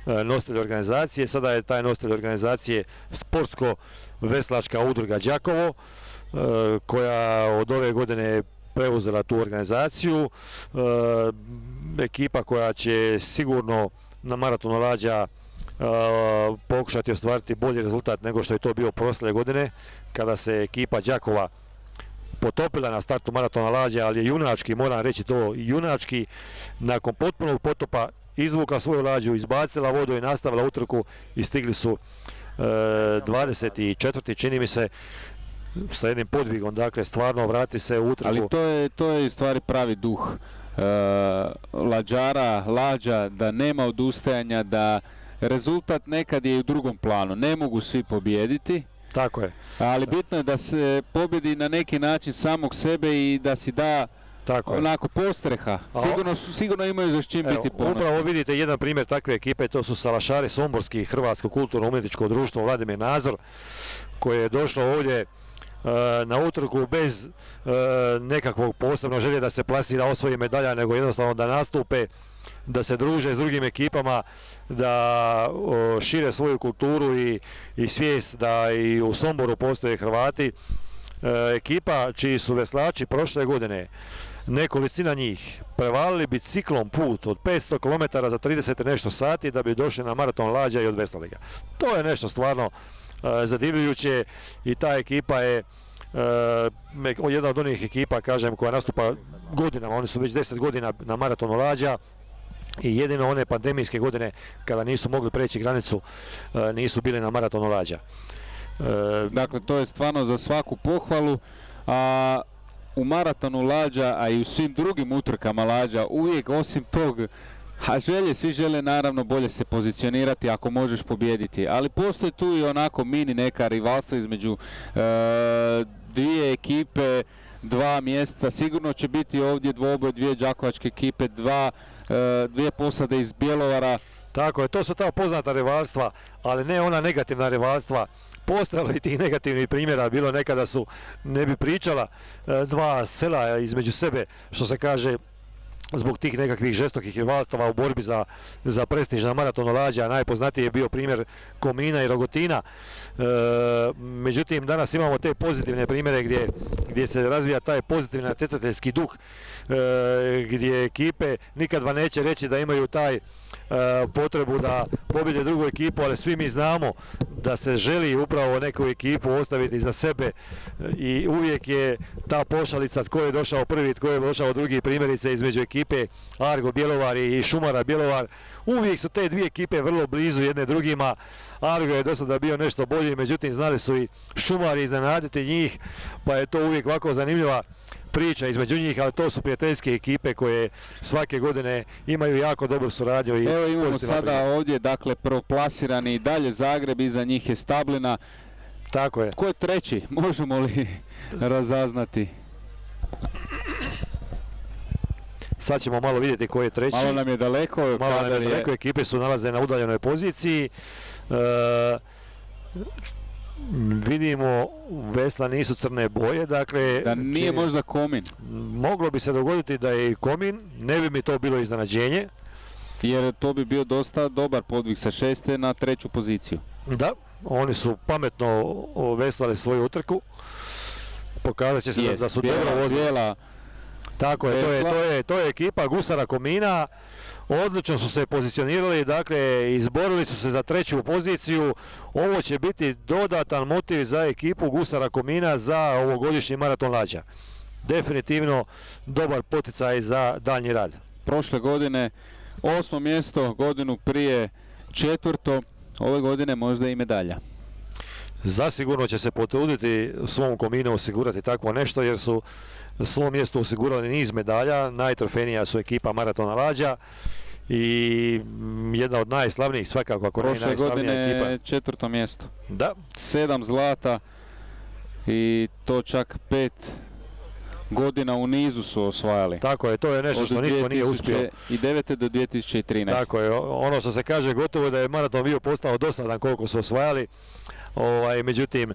nositelj organizacije. Sada je taj nositelj organizacije Sportsko-veslačka udruga Đakovo, koja od ove godine preuzela tu organizaciju. Ekipa koja će sigurno na maratonu lađa pokušati ostvariti bolji rezultat nego što je to bio prošle godine, kada se ekipa Đakova potopila na startu maratona lađa, ali je junački, moram reći to, junački, nakon potpunog potopa izvukla svoju lađu, izbacila vodu i nastavila utrku i stigli su 24. čini mi se, sa jednim podvigom, dakle stvarno vrati se u utrku. Ali to je u stvari pravi duh Lađa, da nema odustajanja, da rezultat nekad je u drugom planu, ne mogu svi pobijediti. Tako je. Ali bitno je da se pobjedi na neki način samog sebe i da si da onako postreha. Sigurno imaju za čim biti ponosni. Upravo vidite jedan primjer takve ekipe, to su Salašari Somborski, Hrvatsko kulturno-umjetničko društvo Vladimir Nazor, koje je došlo ovdje na utrku bez nekakvog posebnog želje da se plasira, osvoji medalja, nego jednostavno da nastupe, da se druže s drugim ekipama, da šire svoju kulturu i svijest da i u Somboru postoje Hrvati. Ekipa čiji su veslači prošle godine, nekolicina njih, prevalili biciklom put od 500 km za 30 nešto sati da bi došli na maraton Lađa i odveslali ga. To je nešto stvarno zadivljujuće i ta ekipa je jedna od onih ekipa, kažem, koja nastupa godinama. Oni su već 10 godina na maratonu Lađa i jedino one pandemijske godine kada nisu mogli preći granicu nisu bili na maratonu Lađa. Dakle, to je stvarno za svaku pohvalu, a u maratonu Lađa, a i u svim drugim utrkama Lađa, uvijek osim tog, svi žele naravno bolje se pozicionirati ako možeš pobijediti, ali postoji tu i onako mini neka rivalstva između dvije ekipe, dva mjesta. Sigurno će biti ovdje dvoboj dvije đakovačke ekipe, dvije posade iz Bjelovara. Tako je, to su ta poznata rivalstva, ali ne ona negativna rivalstva. Postojalo i tih negativnih primjera, bilo nekada su, ne bi pričala, dva sela između sebe, što se kaže, zbog tih nekakvih žestokih rivalstava u borbi za prestiž na maratonu Lađa. Najpoznatiji je bio primjer Komina i Rogotina. Međutim, danas imamo te pozitivne primjere gdje se razvija taj pozitivni natjecateljski duh, gdje ekipe nikad vam neće reći da imaju taj potrebu da pobjede drugu ekipu, ali svi mi znamo da se želi upravo neku ekipu ostaviti za sebe i uvijek je ta pošalica tko je došao prvi, tko je došao drugi, primjerice između ekipe Argo Bjelovar i Šumara Bjelovar. Uvijek su te dvije ekipe vrlo blizu jedne drugima. Argo je do sada bio nešto bolji, međutim znali su i Šumari iznenaditi njih, pa je to uvijek ovako zanimljiva priča između njih, ali to su prijateljske ekipe koje svake godine imaju jako dobru suradnju. Evo imamo sada ovdje, dakle, prvoplasirani dalje Zagreb, iza njih je Stablina. Tako je. Tko je treći? Možemo li razaznati? Sad ćemo malo vidjeti ko je treći. Malo nam je daleko. Ekipe su nalaze na udaljenoj poziciji. Vidimo, vesla nisu crne boje, dakle... Da nije možda Komin. Moglo bi se dogoditi da je i Komin, ne bi mi to bilo iznenađenje. Jer to bi bio dosta dobar podvig sa 6. na 3. poziciju. Da, oni su pametno veslali svoju utrku. Pokazat će se da su dobro vozili. Tako je, to je ekipa Gusara Komina. Odlično su se pozicionirali, dakle izborili su se za 3. poziciju. Ovo će biti dodatan motiv za ekipu Gusara Komina za ovogodišnji maraton Lađa. Definitivno dobar poticaj za daljnji rad. Prošle godine 8. mjesto, godinu prije 4. Ove godine možda i medalja. Zasigurno će se potruditi svom Kominu osigurati takvo nešto, jer su svom mjestu osigurali niz medalja. Najtrofejnija su ekipa maratona Lađa i jedna od najslavnijih, svakako ako ne najslavnija ekipa. Prošle godine 4. mjesto. Da. 7 zlata i to čak 5 godina u nizu su osvajali. Tako je, to je nešto što nitko nije uspio. Od 2009. do 2013. Tako je, ono što se kaže gotovo da je maraton bio postao dosadan koliko su osvajali. Međutim,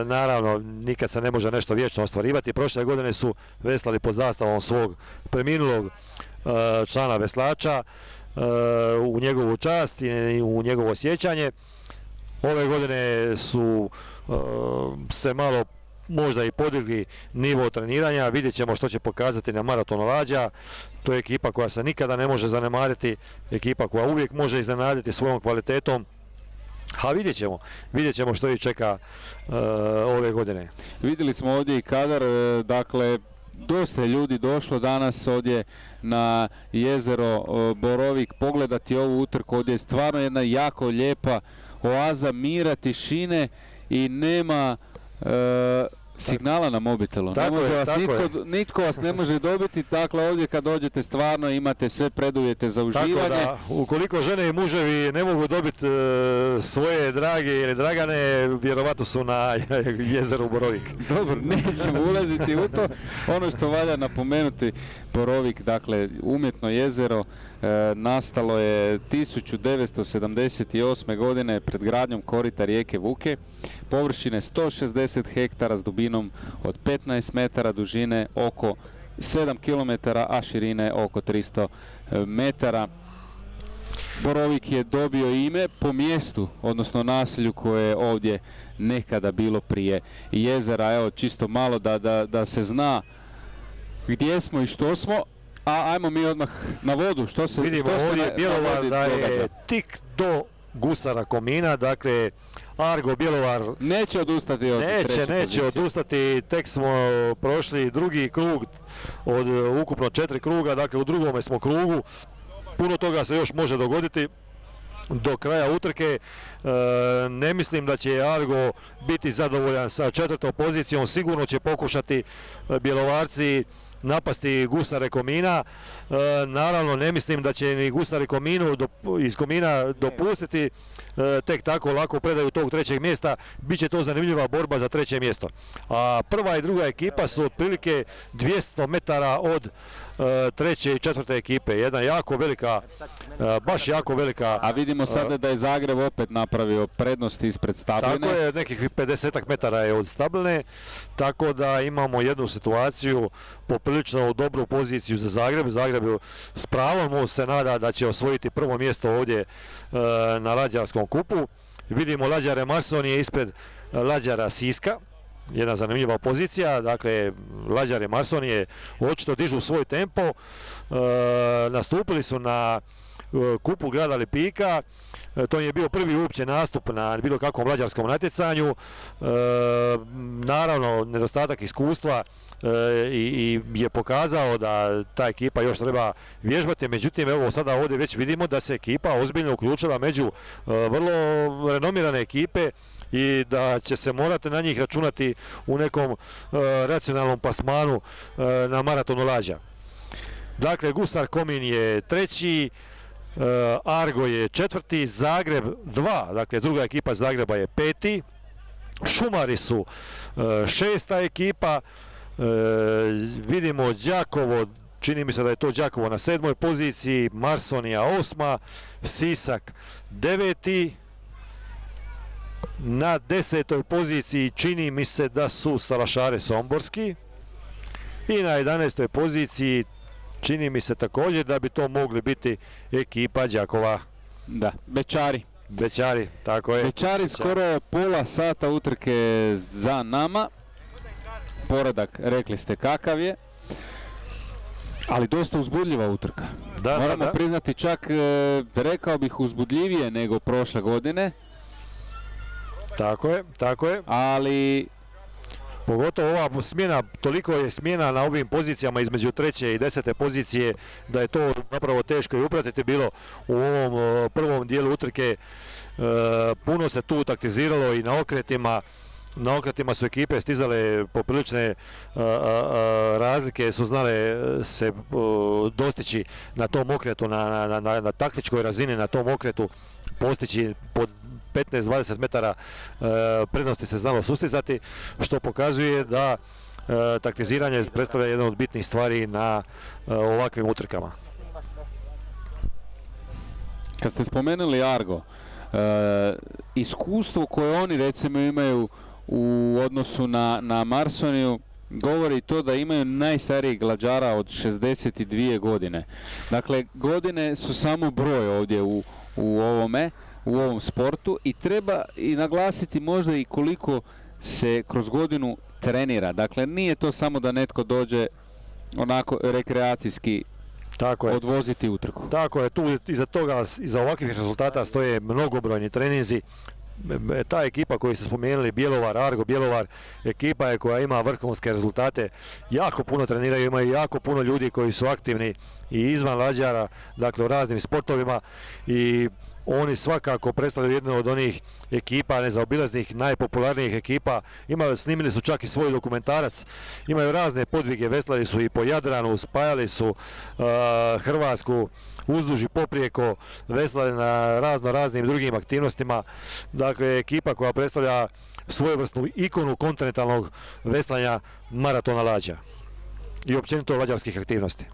naravno, nikad se ne može nešto vječno ostvarivati. Prošle godine su veslali pod zastavom svog preminulog člana veslača u njegovu čast i u njegovo sjećanje. Ove godine su se malo možda i podigli nivo treniranja. Vidjet ćemo što će pokazati na maratonu Lađa. To je ekipa koja se nikada ne može zanemariti, ekipa koja uvijek može iznenaditi svojom kvalitetom. A vidjet ćemo što ih čeka ove godine. Vidjeli smo ovdje i kadar, dakle, dosta je ljudi došlo danas ovdje na jezero Borovik pogledati ovu utrku. Ovdje je stvarno jedna jako lijepa oaza mira, tišine i nema signala na mobitelu. Nitko vas ne može dobiti, dakle ovdje kad dođete stvarno imate sve preduvjete za uživanje. Tako da, ukoliko žene i muževi ne mogu dobiti svoje drage ili dragane, vjerovatno su na jezeru Borovik. Dobro, nećemo ulaziti u to. Ono što valja napomenuti, Borovik, dakle umjetno jezero, nastalo je 1978. godine pred gradnjom korita rijeke Vuke, površine 160 hektara s dubinom od 15 metara, dužine oko 7 km, a širine oko 300 metara. Borovik je dobio ime po mjestu, odnosno naselju koje je ovdje nekada bilo prije jezera. Evo, čisto malo da se zna gdje smo i što smo. A ajmo mi odmah na vodu. Vidimo ovdje Bjelovar da je tik do gusara Komina, dakle Argo Bjelovar neće odustati od neće odustati, tek smo prošli drugi krug od ukupno 4 kruga, dakle u drugome smo krugu, puno toga se još može dogoditi do kraja utrke. Ne mislim da će Argo biti zadovoljan sa 4. pozicijom, sigurno će pokušati Bjelovarci napasti gusare Komina. Naravno ne mislim da će ni gusari iz Komina dopustiti tek tako lako predaju tog 3. mjesta. Biće to zanimljiva borba za 3. mjesto. A prva i druga ekipa su otprilike 200 metara od 3. i 4. ekipe. Jedna jako velika, baš jako velika. A vidimo sada da je Zagreb opet napravio prednost ispred Stabline. Tako je, nekih 50 metara je od Stabline, tako da imamo jednu situaciju poprilično dobru poziciju za Zagreb. Zagreb s pravom se nada da će osvojiti prvo mjesto ovdje na Lađarskom kupu. Vidimo Lađare Marsonije ispred Lađara Siska. Jedna zanimljiva pozicija, dakle Lađare Marsonije očito dižu svoj tempo, nastupili su na kupu grada Lipika, to je bio prvi uopće nastup na bilo kakvom lađarskom natjecanju, naravno nedostatak iskustva i je pokazao da ta ekipa još treba vježbati, međutim evo sada ovdje već vidimo da se ekipa ozbiljno uključila među vrlo renomirane ekipe i da će se morati na njih računati u nekom racionalnom plasmanu na maratonu lađa. Dakle, Gusar Komin je 3. Argo je 4. Zagreb 2, dakle druga ekipa Zagreba je 5. Šumari su 6. ekipa. Vidimo Đakovo, čini mi se da je to Đakovo na 7. poziciji, Marsonija 8. Sisak 9. Na 10. poziciji čini mi se da su Salašare Somborski i na 11. poziciji čini mi se također da bi to mogli biti ekipa Đakova. Da, Bećari, tako je. Bećari skoro pola sata utrke za nama. Poredak, rekli ste kakav je, ali dosta uzbudljiva utrka. Moramo priznati čak, rekao bih, uzbudljivije nego prošle godine. Tako je. Ali pogotovo ova smjena, toliko je smjena na ovim pozicijama između 3. i 10. pozicije da je to zapravo teško i upratiti bilo u ovom prvom dijelu utrke. Puno se tu taktiziralo i na okretima. Na okretima su ekipe stizale poprilične razlike, su znale se dostići na tom okretu, na taktičkoj razini, na tom okretu postići pod 15-20 metara prednosti se znalo sustizati, što pokazuje da taktiziranje predstavlja jednu od bitnih stvari na ovakvim utrkama. Kad ste spomenuli Argo, iskustvo koje oni recimo imaju u odnosu na Marsoniju govori to da imaju najstarijih glađara od 62 godine. Dakle, godine su samo broj ovdje u ovom sportu i treba i naglasiti možda i koliko se kroz godinu trenira. Dakle, nije to samo da netko dođe onako rekreacijski odvoziti utrku. Tako je, tu iza toga, iza ovakvih rezultata stoje mnogobrojni treninzi. Ta ekipa koju ste spomenuli, Bjelovar, Argo Bjelovar, ekipa je koja ima vrhunske rezultate, jako puno treniraju, imaju jako puno ljudi koji su aktivni i izvan lađara, dakle u raznim sportovima i oni svakako predstavljaju jednu od onih ekipa, nezaobilaznih, najpopularnijih ekipa. Snimili su čak i svoj dokumentarac, imaju razne podvige, veslali su i po Jadranu, spajali su Hrvatsku uzduž i poprijeko, veslali na raznim drugim aktivnostima. Dakle, ekipa koja predstavlja svojevrsnu ikonu kontinentalnog veslanja maratona lađa i općenito lađarskih aktivnosti.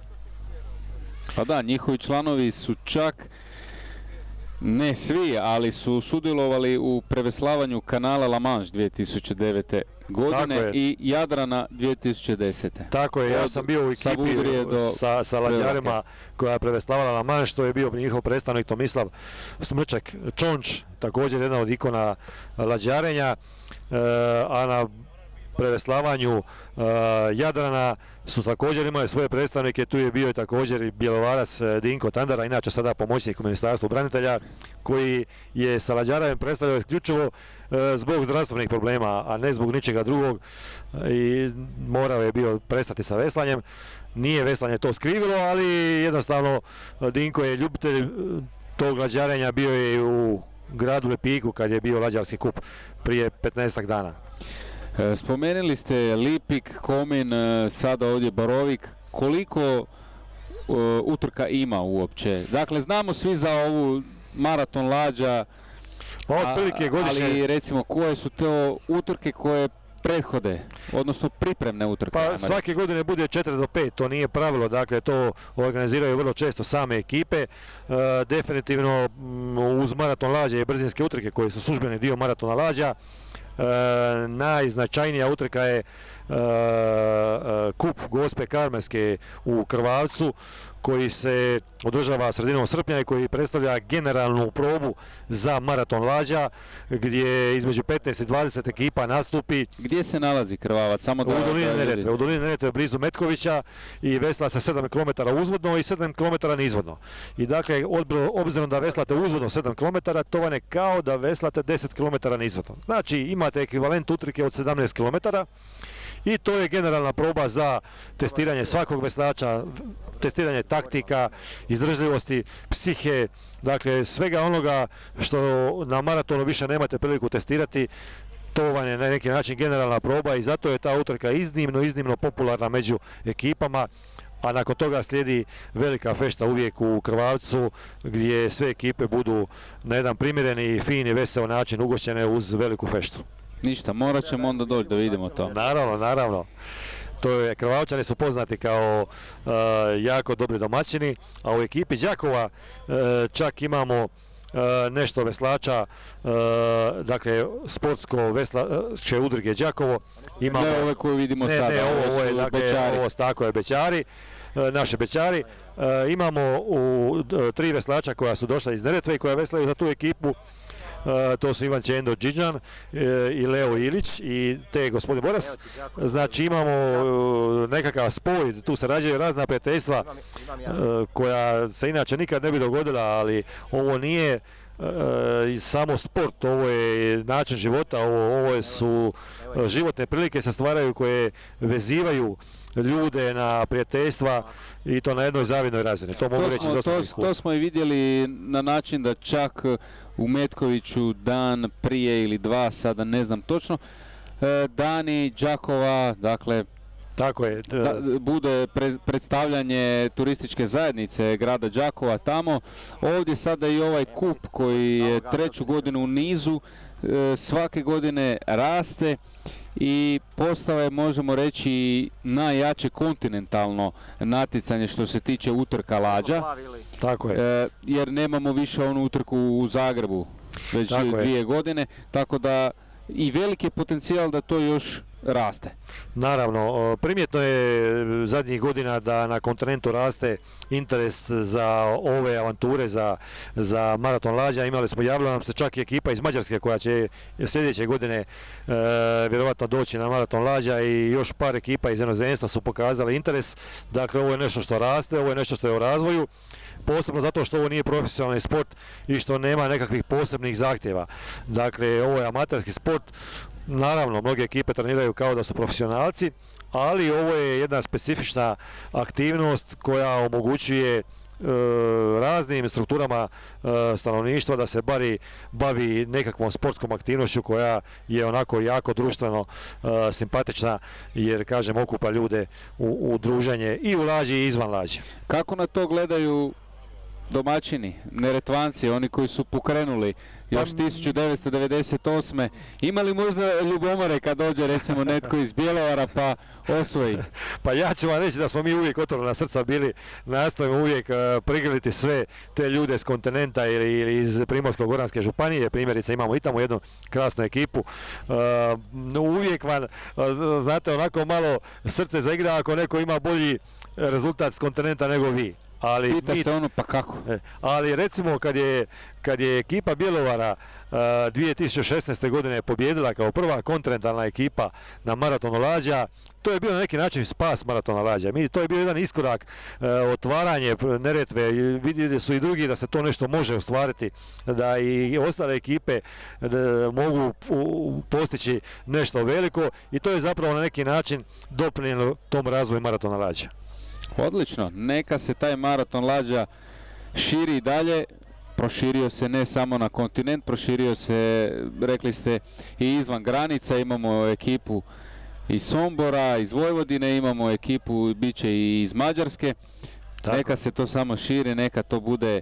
Pa da, njihovi članovi su čak, ne svi, ali su sudjelovali u preveslavanju kanala La Manche 2009. godine i Jadrana 2010. Tako je, ja sam bio u ekipi sa lađarima koja je preveslavala La Manche, to je bio njihov predstavnik Tomislav Smrček Čonč, također jedna od ikona lađarenja, a na preveslavanju Jadrana su također imali svoje predstavnike, tu je bio i također i Bjelovarac Dinko Tandara, inače sada pomoćnik u Ministarstvu branitelja, koji je sa lađarenjem predstavljao isključivo zbog zdravstvenih problema, a ne zbog ničega drugog, i morao je bio prestati sa veslanjem. Nije veslanje to skrivilo, ali jednostavno Dinko je ljubitelj tog lađarenja, bio je i u gradu Lipiku kad je bio lađarski kup prije 15 dana. Spomenuli ste Lipik, Komin, sada ovdje Borovik. Koliko utrka ima uopće? Dakle, znamo svi za ovu maraton lađa, ali recimo koje su to utrke koje prethode, odnosno pripremne utrke? Pa svake godine bude 4 do 5, to nije pravilo, dakle to organiziraju vrlo često same ekipe. Definitivno uz maraton lađa i brzinske utrke koje su službeni dio maratona lađa, najznačajnija utrka je kup Gospe Karmelske u Krvavcu, koji se održava sredinom srpnja i koji predstavlja generalnu probu za maraton lađa, gdje između 15 i 20 ekipa nastupi. Gdje se nalazi Krvavac? U dolini Neretve. U dolini Neretve blizu Metkovića, i vesla se 7 km uzvodno i 7 km nizvodno. I dakle, obzirom da veslate uzvodno 7 km, to vam je kao da veslate 10 km nizvodno. Znači, imate ekvivalent utrke od 17 km. I to je generalna proba za testiranje svakog veslača, testiranje taktika, izdržljivosti, psihe, dakle svega onoga što na maratonu više nemate priliku testirati. To vam je na neki način generalna proba i zato je ta utrka iznimno popularna među ekipama. A nakon toga slijedi velika fešta uvijek u Krvavcu, gdje sve ekipe budu na jedan primjereni, fin i veseo način ugošćene uz veliku feštu. Ništa, morat ćemo onda doći da vidimo to. Naravno. Krvavčani su poznati kao jako dobri domaćini, a u ekipi Đakova čak imamo nešto veslača, dakle sportsko veslačke udruge Đakovo. Imamo, ne ove koje vidimo sada, ovo je Bećari. Tako je, Bećari, naše Bećari. Imamo 3 veslača koja su došla iz Neretve i koja veslaju za tu ekipu. To su Ivan Čendo Điđan i Leo Ilić i te gospodin Boras. Znači imamo nekakav spoj, tu se rađaju razna prijateljstva koja se inače nikad ne bi dogodila, ali ovo nije samo sport, ovo je način života, ovo su životne prilike se stvaraju koje vezivaju ljude na prijateljstva i to na jednoj zavidnoj razini. To mogu reći iz osobnog iskustva. To smo i vidjeli na način da čak u Metkoviću dan prije ili dva, sada ne znam točno, dani Đakova, dakle, tako je. Bude predstavljanje turističke zajednice grada Đakova tamo. Ovdje sada i ovaj kup koji je 3. godinu u nizu, svake godine raste i postao je, možemo reći, najjače kontinentalno natjecanje što se tiče utrka lađa. Tako je. Jer nemamo više onu utrku u Zagrebu već 2 godine, tako da i veliki je potencijal da to još raste. Naravno, primjetno je zadnjih godina da na kontinentu raste interes za ove avanture, za maraton lađa. Javila nam se čak i ekipa iz Mađarske koja će sljedeće godine vjerovatno doći na maraton lađa i još par ekipa iz inozemstva su pokazali interes. Dakle, ovo je nešto što raste, ovo je nešto što je u razvoju. Posebno zato što ovo nije profesionalni sport i što nema nekakvih posebnih zahtjeva. Dakle, ovo je amaterski sport. Naravno, mnoge ekipe treniraju kao da su profesionalci, ali ovo je jedna specifična aktivnost koja omogućuje raznim strukturama stanovništva da se bavi nekakvom sportskom aktivnošću koja je onako jako društveno simpatična, jer kažem okupa ljude u druženje i u Lađi i izvan Lađe. Kako na to gledaju domaćini, Neretvanci, oni koji su pokrenuli još 1998. Imali možda ljubomore kad dođe recimo netko iz Bjelovara pa osvoji? Pa ja ću vam reći da smo mi uvijek otvorena srca bili, nastojimo uvijek prigrliti sve te ljude s kontinenta ili iz Primorsko-goranske županije, primjerice imamo i tamo jednu krasnu ekipu. Uvijek vam, znate, onako malo srce zaigra ako neko ima bolji rezultat s kontinenta nego vi. Pita se ono, pa kako? Ali recimo kad je ekipa Bjelovara 2016. godine pobijedila kao prva kontinentalna ekipa na maratonu Lađa, to je bio na neki način spas maratona Lađa. To je bio jedan iskorak, otvaranje Neretve, vidjeli su i drugi da se to nešto može ostvariti, da i ostale ekipe mogu postići nešto veliko i to je zapravo na neki način doprinijelo tom razvoju maratona Lađa. Odlično, neka se taj maraton Lađa širi i dalje, proširio se ne samo na kontinent, proširio se, rekli ste, i izvan granica, imamo ekipu iz Sombora, iz Vojvodine, imamo ekipu, bit će i iz Mađarske. Tako. Neka se to samo širi, neka to bude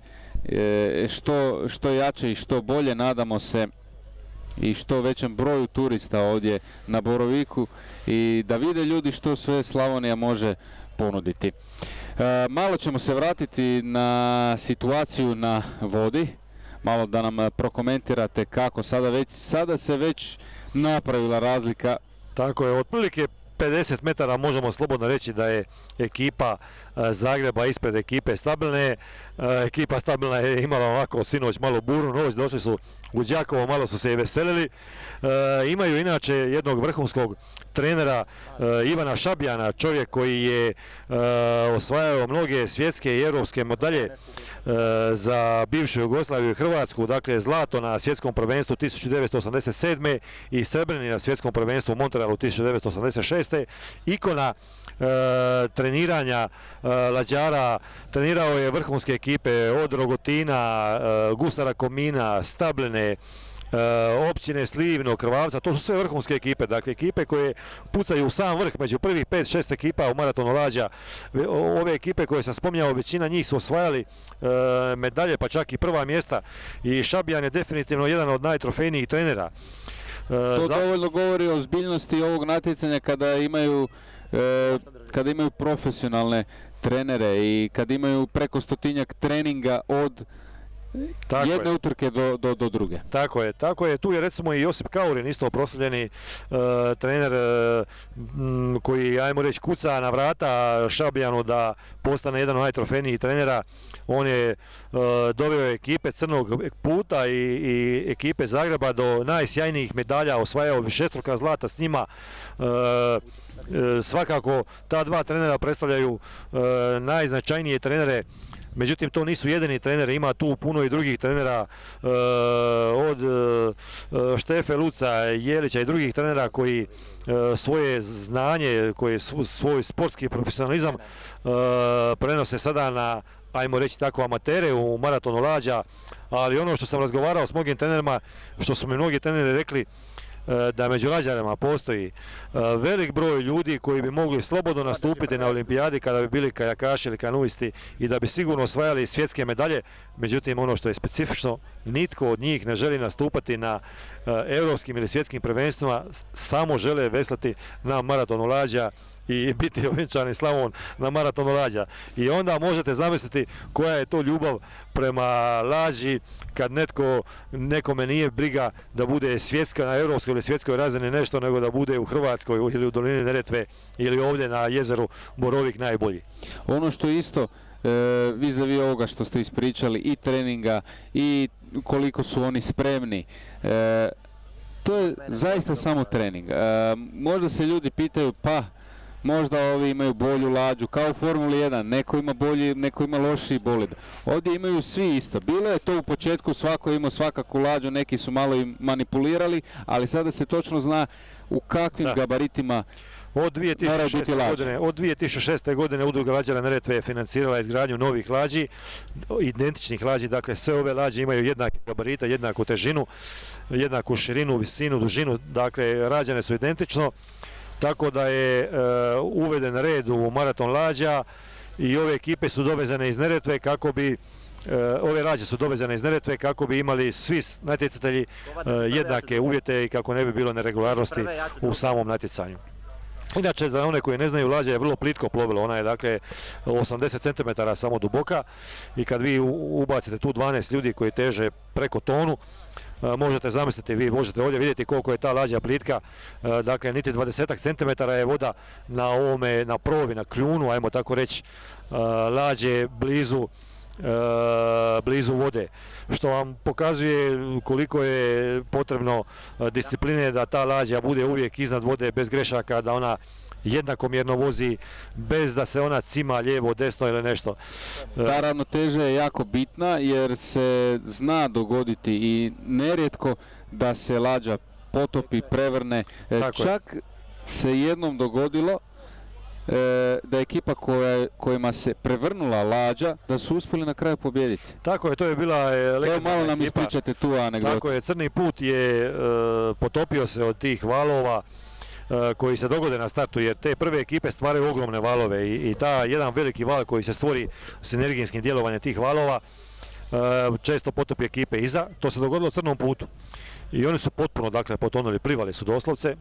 što jače i što bolje, nadamo se i što većem broju turista ovdje na Boroviku i da vide ljudi što sve Slavonija može ponuditi. Malo ćemo se vratiti na situaciju na vodi, malo da nam prokomentirate kako sada se već napravila razlika. Tako je, otprilike 50 metara možemo slobodno reći da je ekipa Zagreba ispred ekipe Stabilne. Ekipa Stabilna je imala ovako sinoć malo burnu noć, došli su u Đakovo, malo su se i veselili. Imaju inače jednog vrhunskog trenera Ivana Šabjana, čovjek koji je osvajao mnoge svjetske i europske medalje za bivšu Jugoslaviju i Hrvatsku, dakle zlato na svjetskom prvenstvu 1987. i srebrni na svjetskom prvenstvu u Montrealu 1986. Ikona treniranja Lađara, trenirao je vrhunske ekipe od Rogotina, Gustara Komina, Stabljene, općine Slivno, Krvavca, to su sve vrhunske ekipe, dakle ekipe koje pucaju u sam vrh među prvih 5-6 ekipa u maratonu Lađa. Ove ekipe koje sam spominjao, većina njih su osvajali medalje, pa čak i prva mjesta i Šabjan je definitivno jedan od najtrofejnijih trenera. To dovoljno govori o ozbiljnosti ovog natjecanja kada imaju profesionalne trenere i kad imaju preko 100-tinjak treninga od jedne utrke do druge. Tako je. Tu je recimo i Josip Kaurin, isto proslavljeni trener koji, ajmo reći, kuca na vrata Šabjanu da postane jedan od najtrofejnijih trenera. On je doveo ekipe Crnog puta i ekipe Zagreba do najsjajnijih medalja, osvajao višestruka zlata s njima. Svakako ta dva trenera predstavljaju najznačajnije trenere. Međutim, to nisu jedini treneri, ima tu puno i drugih trenera od Štefe Luca, Jelića i drugih trenera koji svoje znanje, koji svoj sportski profesionalizam prenose sada na, ajmo reći tako, amatere u maratonu Lađa. Ali ono što sam razgovarao s mnogim trenerima, što su mi mnogi treneri rekli, da među Lađarima postoji velik broj ljudi koji bi mogli slobodno nastupiti na olimpijadi kada bi bili kajakaši ili kanuisti i da bi sigurno osvajali svjetske medalje. Međutim, ono što je specifično, nitko od njih ne želi nastupati na europskim ili svjetskim prvenstvima, samo žele veslati na maratonu Lađa i biti ovjenčani Slavon na maratonu Lađa. I onda možete zamisliti koja je to ljubav prema Lađi kad nekome nije briga da bude svjetska, na europskoj ili svjetskoj razini nešto, nego da bude u Hrvatskoj ili u dolini Neretve ili ovdje na jezeru Borovik najbolji. Ono što isto vis-a-vis ovoga što ste ispričali i treninga i koliko su oni spremni, to je zaista samo trening. Možda se ljudi pitaju, pa možda ovi imaju bolju Lađu, kao u Formuli 1, neko ima bolji, neko ima lošiji bolid. Ovdje imaju svi isto. Bilo je to u početku, svako imao svakakvu Lađu, neki su malo i manipulirali, ali sada se točno zna u kakvim gabaritima Od 2006. godine Udruga lađara Neretve je financirala izgradnju novih lađi, identičnih lađi, dakle sve ove lađe imaju jednake gabarite, jednaku težinu, jednaku širinu, visinu, dužinu, dakle rađene su identično, tako da je uveden red u maraton lađa i ove ekipe su dovezane iz Neretve kako bi ove lađe su dovezane iz Neretve kako bi imali svi natjecatelji jednake uvjete i kako ne bi bilo neregularnosti u samom natjecanju. Inače, za one koji ne znaju, lađa je vrlo plitko plovilo, ona je dakle 80 cm samo duboka i kad vi ubacite tu 12 ljudi koji teže preko tonu, možete zamisliti, vi možete ovdje vidjeti koliko je ta lađa plitka, dakle niti 20 cm je voda na ovome, na provi, na kljunu, ajmo tako reći, lađe blizu vode, što vam pokazuje koliko je potrebno discipline da ta lađa bude uvijek iznad vode bez grešaka, da ona jednakomjerno vozi bez da se ona cima lijevo, desno ili nešto. Ta ravnoteža je jako bitna jer se zna dogoditi i nerijetko da se lađa potopi, prevrne. Čak se jednom dogodilo da je ekipa kojima se prevrnula lađa, da su uspjeli na kraju pobijediti. Tako je, to je bila legendarna ekipa. Malo nam ispričate tu anegdotu. Tako je, Crni put je potopio se od tih valova koji se dogode na startu, jer te prve ekipe stvaraju ogromne valove i ta jedan veliki val koji se stvori sinergijskim djelovanjem tih valova često potopi ekipe iza. To se dogodilo u Crnom putu i oni su potpuno dakle potonuli, plivali su doslovce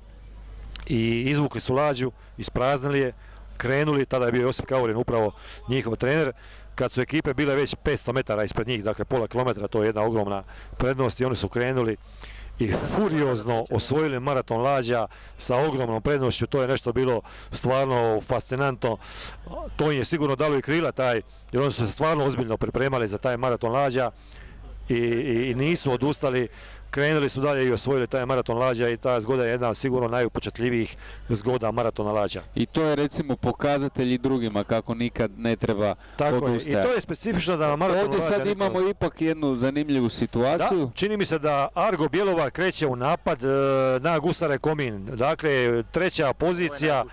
i izvukli su lađu, ispraznili je, krenuli, tada je bio Josip Kaurin upravo njihov trener, kad su ekipe bile već 500 metara ispred njih, dakle pola kilometra, to je jedna ogromna prednost i oni su krenuli i furiozno osvojili maraton lađa sa ogromnom prednošću. To je nešto bilo stvarno fascinantno, to im je sigurno dalo i krila jer oni su se stvarno ozbiljno pripremali za taj maraton lađa i nisu odustali, krenuli su dalje i osvojili taj maraton lađa i ta zgoda je jedna od sigurno najupečatljivijih zgoda maratona lađa. I to je recimo pokazatelj i drugima kako nikad ne treba odustajati. I to je specifično da maraton lađa... Ovdje sad imamo ipak jednu zanimljivu situaciju. Da, čini mi se da Argo Bjelovar kreće u napad na Gusare Komin. Dakle, treća pozicija...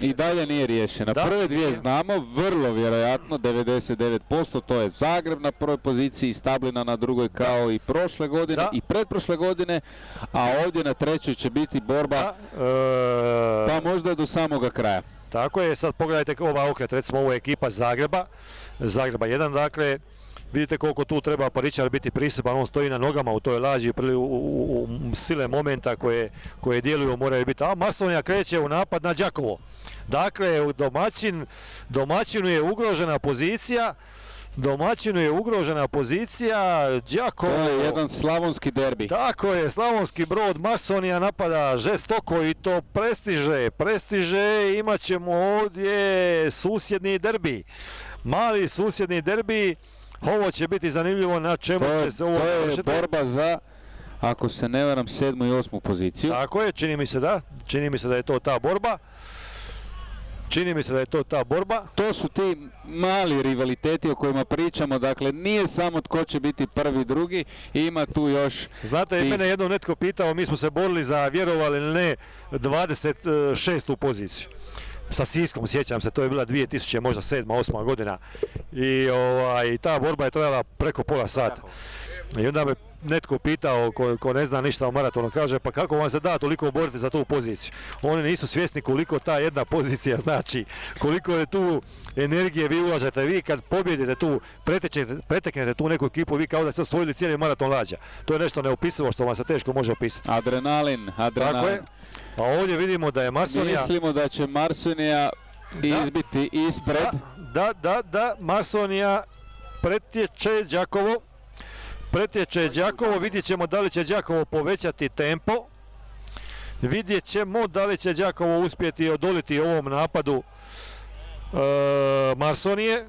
I dalje nije riješena. Prve dvije znamo, vrlo vjerojatno, 99%, to je Zagreb na prvoj poziciji, Stablina na drugoj kao i prošle godine i pretprošle godine, a ovdje na trećoj će biti borba pa možda do samoga kraja. Tako je, sad pogledajte ova okret, recimo ovo je ekipa Zagreba 1, dakle, vidite koliko tu treba paričar biti priseban, on stoji na nogama u toj lađi, u sile momenta koje djeluju moraju biti, a Masonija kreće u napad na Đakovo. Dakle, domaćinu je ugrožena pozicija, Đakovo. To je jedan slavonski derbi. Tako je, Slavonski Brod, Masonija napada žestoko i to prestiže, imat ćemo ovdje susjedni derbi. Mali susjedni derbi, ovo će biti zanimljivo na čemu će se ovo završiti. To je borba za, ako se ne varam, 7. i 8. poziciju. Tako je, čini mi se da je to ta borba. To su ti mali rivaliteti o kojima pričamo, dakle nije samo tko će biti prvi, drugi, ima tu još... Znate, mene jednom netko pitao, mi smo se borili za, vjerovali ili ne, 26. poziciju. Sa Siskom, sjećam se, to je bila 2000, možda 7. 8. godina i ta borba je trajala preko pola sata. I onda me netko pitao, ko ne zna ništa o maratonu, kaže pa kako vam se da toliko boriti za tu poziciju. Oni nisu svjesni koliko ta jedna pozicija znači, koliko je tu energije vi ulažete. Vi kad pobjedite tu, preteknete tu neku ekipu, vi kao da ste osvojili cijeli maraton lađa. To je nešto neopisivo što vam se teško može opisati. Adrenalin. Tako je. A ovdje vidimo da je Masonija... Mislimo da će Masonija izbiti ispred. Da, Masonija pretječe Đakovo, vidjet ćemo da li će Đakovo povećati tempo, vidjet ćemo da li će Đakovo uspjeti odoliti ovom napadu Masonije.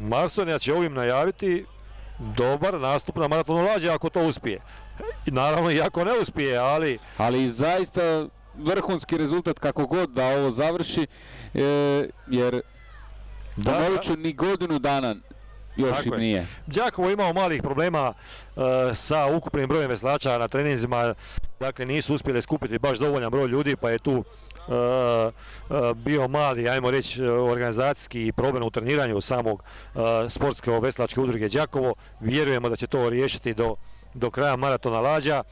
Masonija će ovim najaviti dobar nastup na maratonu lađa ako to uspije. I naravno i ako ne uspije, ali zaista vrhunski rezultat kako god da ovo završi, jer ponovit ću, ni godinu dana još Tako im je. nije. Đakovo imao malih problema sa ukupnim brojem veslača na treninzima, dakle nisu uspjeli skupiti baš dovoljan broj ljudi, pa je tu bio mali, ajmo reći, organizacijski problem u treniranju samog sportske veslačke udruge Đakovo. Vjerujemo da će to riješiti do kraja maratona Lađa.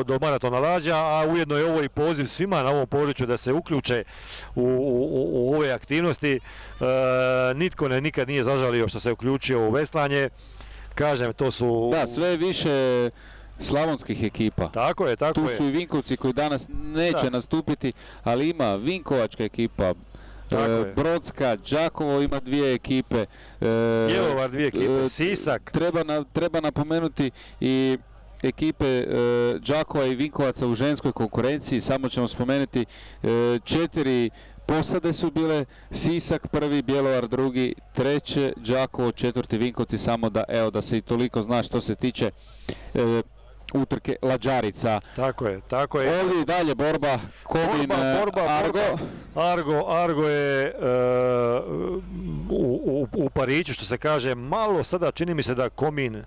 Do maratona Lađa, a ujedno je ovo i poziv svima na ovom području da se uključe u ove aktivnosti. Nitko nikad nije zažalio što se uključio u veslanje. Kažem, to su... Da, sve više slavonskih ekipa. Tako je. Tu su i Vinkovci koji danas neće nastupiti, ali ima Vinkovačka ekipa, Brodska, Đakovo ima 2 ekipe. Bjelovar 2 ekipe, Sisak. Treba napomenuti i ekipe Đakova i Vinkovaca u ženskoj konkurenciji. Samo ćemo spomenuti 4 posade su bile, Sisak prvi, Bjelovar drugi, treće Đakovo, četvrti Vinkovci, samo da se i toliko zna što se tiče utrke Lađarica. Tako je. Ovdje i dalje borba, Komin, Argo. Argo je u pariću, što se kaže, malo sada čini mi se da Komin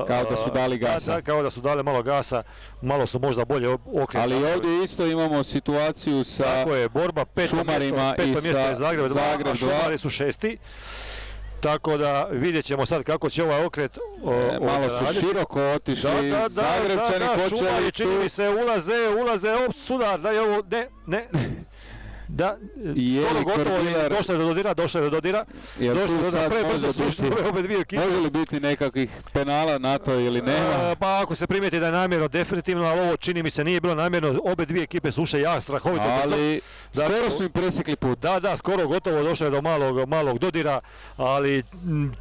kao da su dali gasa. Kao da su dali malo gasa, malo su možda bolje okretali. Ali ovdje isto imamo situaciju sa tako je, borba Šumarima peto mjesto je Zagreb 2, a Šumari su 6. Tako da vidjet ćemo sad kako će ovaj okret malo su široko otišli. Zagrebčani Šumari čini mi se ulaze sudar, da je ovo, ne. Da, skoro gotovo, došlo je do dodira. Prebrzo su ušli obe dvije ekipe. Može li biti nekakvih penala na to ili nema? Pa ako se primijeti da je namjerno, definitivno, ali ovo čini mi se nije bilo namjerno. Obe dvije ekipe su ušle strahovito brzo. Ali skoro su im presekli put. Da, skoro gotovo došlo je do malog dodira, ali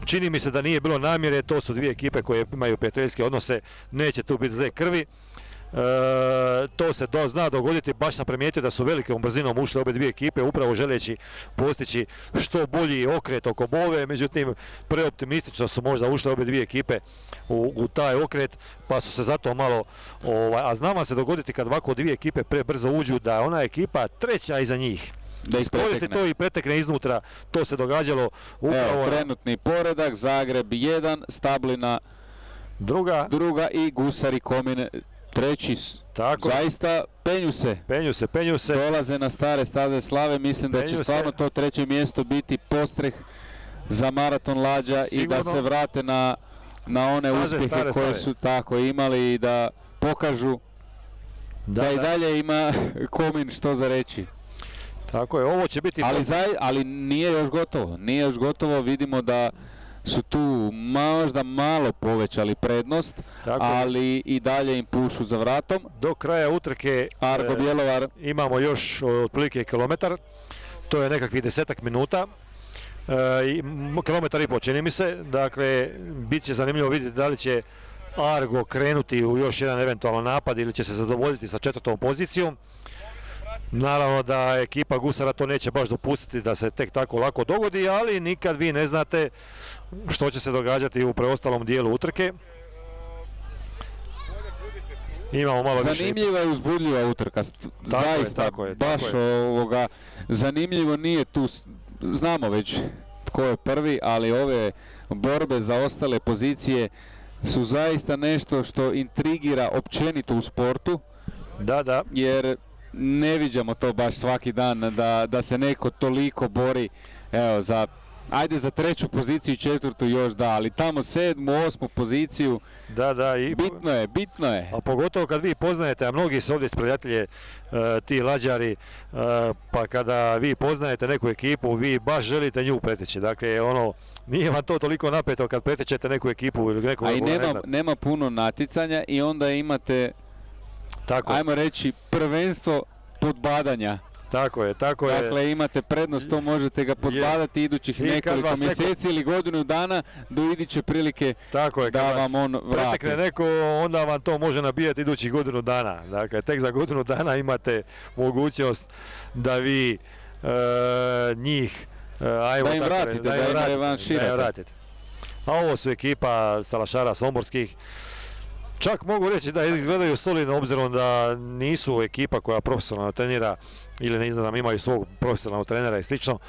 čini mi se da nije bilo namjere. To su dvije ekipe koje imaju prijateljske odnose, neće tu biti zle krvi. To se zna dogoditi, baš sam primijetio da su velikom brzinom ušle obe dvije ekipe, upravo želeći postići što bolji okret oko bove, međutim preoptimistično su možda ušle obe dvije ekipe u taj okret, pa su se zato malo, a znamo se dogoditi kad ovako dvije ekipe prebrzo uđu da ona ekipa treća iza njih iskoristi to i pretekne iznutra. To se događalo upravo. Evo, trenutni poredak, Zagreb 1, Stablina druga i Gusari Komin treći. Tako. Zaista penju se. Dolaze na stare staze slave. Mislim da će stvarno to treće mjesto biti postreh za maraton Lađa. Sigurno. I da se vrate na one uspjehe koje su tako imali i da pokažu da i dalje ima Komin što za reći. Tako je, ovo će biti... Ali nije još gotovo. Vidimo da su tu možda malo povećali prednost, ali i dalje im pušu za vratom. Do kraja utrke Argo Bjelovar imamo još otprilike kilometar, to je nekakvih 10 minuta, kilometar i po čini mi se, dakle bit će zanimljivo vidjeti da li će Argo krenuti u još jedan eventualan napad ili će se zadovoljiti sa 4. pozicijom. Naravno da ekipa Gusara to neće baš dopustiti da se tek tako lako dogodi, ali nikad vi ne znate što će se događati u preostalom dijelu utrke. Imamo malo zanimljiva i uzbudljiva utrka. Zaista, baš zanimljivo nije tu, znamo već tko je prvi, ali ove borbe za ostale pozicije su zaista nešto što intrigira općenito u sportu. Da. Jer ne viđamo to baš svaki dan da se neko toliko bori, evo za 3. poziciju i 4. još ali tamo 7., 8. poziciju. I bitno je. A pogotovo kad vi poznajete, a mnogi su ovdje prijatelje ti Lađari, pa kada vi poznajete neku ekipu, vi baš želite nju preteći. Dakle, nije vam to toliko napeto kad pretečete neku ekipu ili neku. A i nema puno natjecanja i onda imate, ajmo reći, prvenstvo podbadanja. Tako je. Dakle, imate prednost, to možete ga podbadati idućih nekoliko mjeseci ili godinu dana do iduće prilike da vam on vrati. Pretekne neko, onda vam to može nabijati idućih godinu dana. Dakle, tek za godinu dana imate mogućnost da vi njih da im revanširate. A ovo su ekipa Salašara Somborskih. Čak mogu reći da izgledaju solidno obzirom da nisu ekipa koja profesionalno trenira ili ne znam, imaju svog profesionalnog trenera i slično.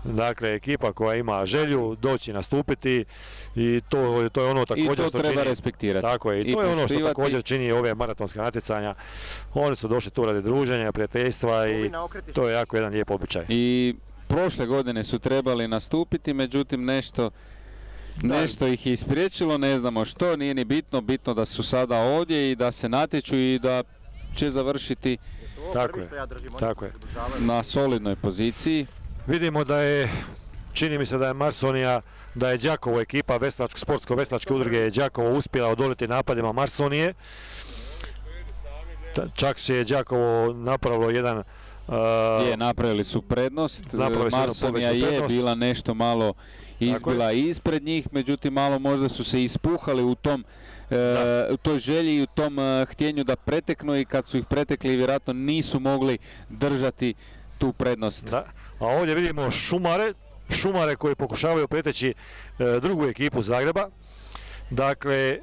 Dakle, ekipa koja ima želju doći nastupiti i to je ono također što čini. I to treba respektirati. Tako je, i to je ono što također čini ove maratonske natjecanja. Oni su došli tu radi druženja, prijateljstva i to je jako jedan lijep običaj. I prošle godine su trebali nastupiti, međutim nešto ih je ispriječilo, ne znamo što, nije ni bitno, bitno da su sada ovdje i da se natječu i da će završiti tako je. Na solidnoj poziciji. Vidimo da je, čini mi se da je Marsonija, da je Đakovo ekipa sportsko-veslačke udruge Đakovo uspjela odoliti napadima Marsonije. Čak je Đakovo napravilo jedan... napravili su prednost, Marsonija je bila nešto malo izbila ispred njih, međutim malo možda su se ispuhali u toj želji i u tom htjenju da preteknu i kad su ih pretekli vjerojatno nisu mogli držati tu prednost. Da. A ovdje vidimo šumare koji pokušavaju preteći drugu ekipu Zagreba. Dakle,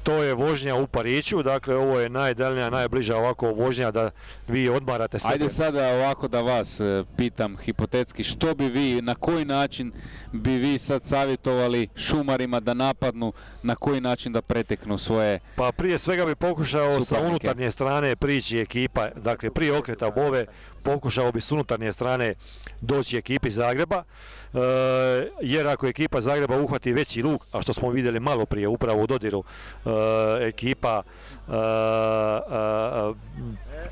to je vožnja u Pariću, dakle ovo je najdaljnija, najbliža ovako vožnja da vi odmarate sebe. Ajde sada ovako da vas pitam hipotetski, što bi vi, na koji način bi vi sad savjetovali šumarima da napadnu, na koji način da preteknu svoje... Pa prije svega bi pokušao sa unutarnje strane prići ekipa, dakle prije okreta bove pokušao bi s unutarnje strane doći ekipi Zagreba, jer ako ekipa Zagreba uhvati veći luk, a što smo vidjeli malo prije upravo u dodiru, ekipa,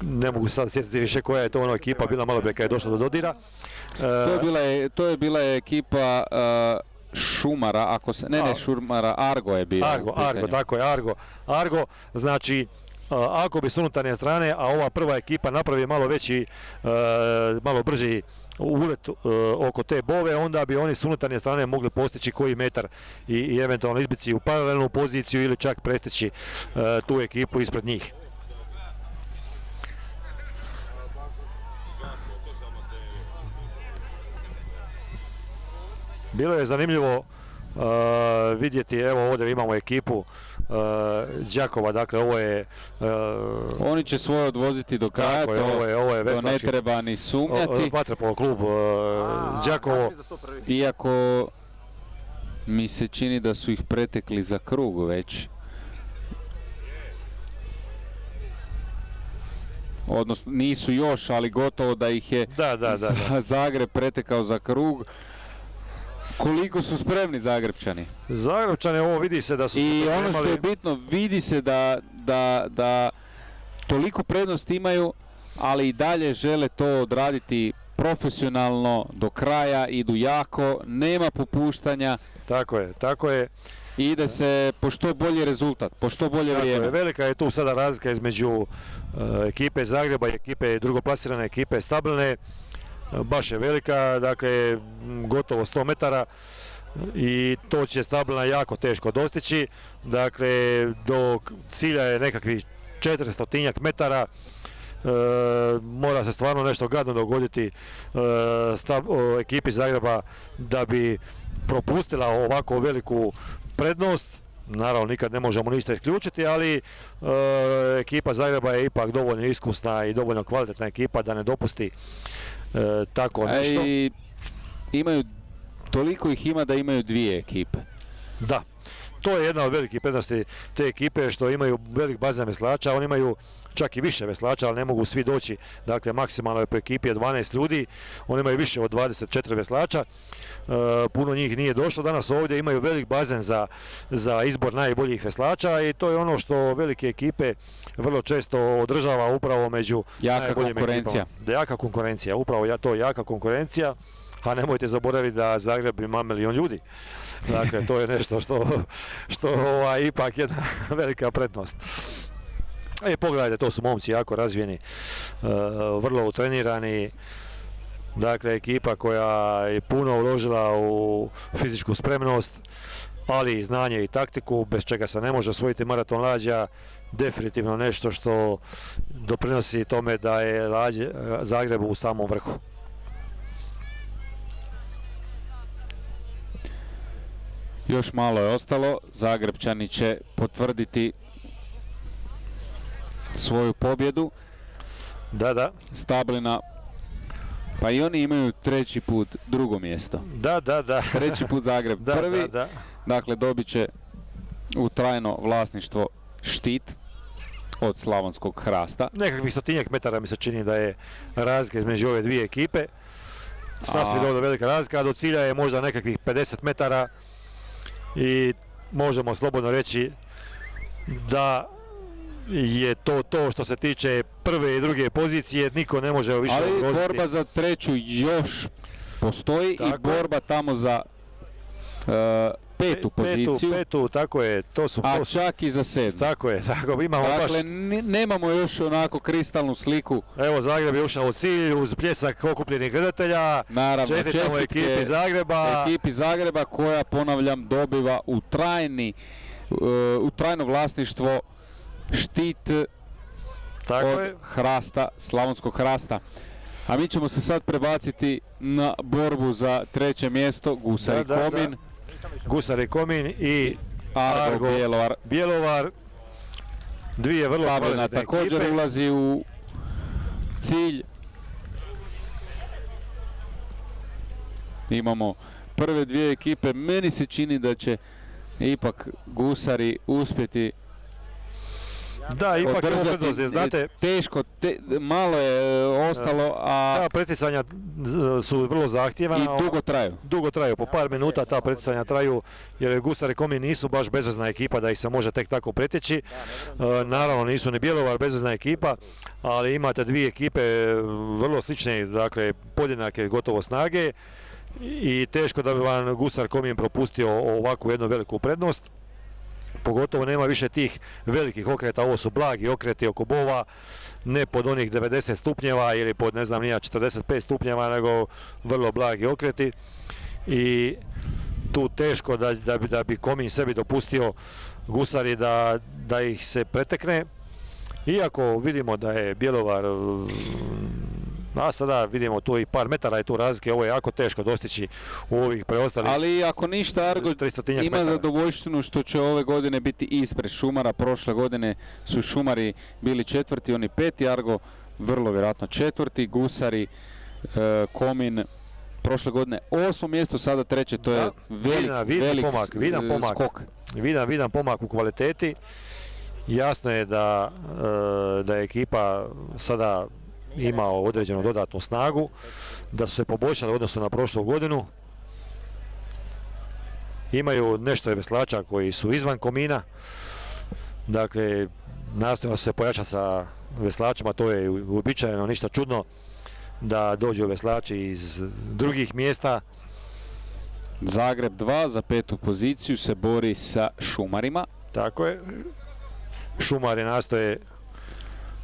ne mogu sad sjetiti više koja je to ono ekipa bila malo prije kad je došla do dodira. To je bila ekipa Šumara, ako se, ne Šumara, Argo je bio. Argo, tako je, Argo, znači ako bi s unutarnje strane, a ova prva ekipa napravi malo veći, malo brži ulet oko te bove, onda bi oni s unutarnje strane mogli postići koji metar i eventualno izbići u paralelnu poziciju ili čak prestići tu ekipu ispred njih. Bilo je zanimljivo vidjeti, evo ovdje imamo ekipu Đakova, dakle ovo je... Oni će svoje odvoziti do kraja, to ne treba ni sumnjati. Vaterpolo klub Đakovo. Iako mi se čini da su ih pretekli za krug već. Odnosno nisu još, ali gotovo da ih je Zagreb pretekao za krug. Koliko su spremni Zagrebčani? Zagrebčani, ovo vidi se da su se pripremali. I ono što je bitno, vidi se da toliko prednost imaju, ali i dalje žele to odraditi profesionalno do kraja, idu jako, nema popuštanja. Tako je. I ide se po što bolji rezultat, po što bolje vrijeme. Velika je tu sada razlika između ekipe Zagreba i ekipe drugoplasirane ekipe stabilne. Baš je velika, dakle gotovo 100 metara i to će stabilna jako teško dostići. Dakle, do cilja je nekakvih 400 metara. Mora se stvarno nešto gadno dogoditi ekipi Zagreba da bi propustila ovako veliku prednost. Naravno, nikad ne možemo ništa isključiti, ali ekipa Zagreba je ipak dovoljno iskusna i dovoljno kvalitetna ekipa da ne dopusti tako nešto. Toliko ih ima da imaju dvije ekipe. Da, to je jedna od velikih prednosti te ekipe, što imaju velik bazen veslača. Oni imaju čak i više veslača, ali ne mogu svi doći. Dakle, maksimalno je po ekipi je 12 ljudi. Oni imaju više od 24 veslača. Puno njih nije došlo danas ovdje. Imaju velik bazen za izbor najboljih veslača i to je ono što velike ekipe vrlo često održava upravo među najboljim ekipama. Jaka konkurencija, upravo to je jaka konkurencija. A nemojte zaboraviti da Zagreb ima 1 milion ljudi. Dakle, to je nešto što ipak jedna velika prednost. Pogledajte, to su momci jako razvijeni, vrlo utrenirani. Dakle, ekipa koja je puno uložila u fizičku spremnost, ali i znanje i taktiku, bez čega se ne može osvojiti maraton lađa. Definitivno nešto što doprinosi tome da je Zagreb u samom vrhu. Još malo je ostalo, Zagrebčani će potvrditi svoju pobjedu. Da. Stablina, pa i oni imaju treći put drugo mjesto. Da. Treći put Zagreb prvi. Da. Dakle, dobit će u trajno vlasništvo štit od Slavonskog Hrasta. Nekakvih 100-tinjak metara mi se čini da je razlika između ove dvije ekipe. Sasvim dovoljno velika razlika, a do cilja je možda nekakvih 50 metara i možemo slobodno reći da je to što se tiče prve i druge pozicije, niko ne može više ugroziti. Ali borba za treću još postoji. Tako. I borba tamo za petu poziciju. Petu, tako je. Čak i za 7. Tako je, imamo dakle, nemamo još onako kristalnu sliku. Evo, Zagreb je ušao u cilj uz pljesak okupljenih gledatelja. Naravno, čestitamo ekipi Zagreba. Ekipi Zagreba koja, ponavljam, dobiva u trajno vlasništvo štit od Hrasta, Slavonskog Hrasta. A mi ćemo se sad prebaciti na borbu za treće mjesto, Gusari Komin. Gusari Komin i Argo Bjelovar. Dvije vrlo kvalitetne ekipe. Također ulazi u cilj. Imamo prve dvije ekipe. Meni se čini da će ipak Gusari uspjeti. Da, ipak je prednost, znate. Teško, malo je ostalo, a... Ta preticanja su vrlo zahtjevana. I dugo traju. Dugo traju, po par minuta ta preticanja traju, jer Gusari Komin nisu baš bezvezna ekipa da ih se može tek tako preteći. Naravno nisu ni Bjelovar bezvezna ekipa, ali imate dvije ekipe vrlo slične, dakle podjednake gotovo snage i teško da bi vam Gusar Komin propustio ovakvu jednu veliku prednost. Pogotovo nema više tih velikih okreta, ovo su blagi okreti oko bova, ne pod onih 90 stupnjeva ili pod 45 stupnjeva, nego vrlo blagi okreti i tu teško da bi Komin sebi dopustio Gusari da ih se pretekne. Iako vidimo da je Bjelovar, a sada vidimo tu i par metara je tu razlike, ovo je jako teško dostići u ovih preostalih. Ali ako ništa, Argo ima zadovoljštinu što će ove godine biti ispred Šumara. Prošle godine su Šumari bili četvrti, oni peti, Argo vrlo vjerojatno četvrti, Gusari, Komin prošle godine 8. mjesto, sada treće, to je velik skok. Vidan pomak u kvaliteti. Jasno je da je ekipa sada ima određenu dodatnu snagu, da su se poboljšali u odnosu na prošlu godinu. Imaju nešto je veslača koji su izvan Komina, dakle nastojimo se pojačati sa veslačima, to je uobičajeno, ništa čudno da dođu veslači iz drugih mjesta. Zagreb 2 za petu poziciju se bori sa Šumarima. Tako je, Šumari nastoje.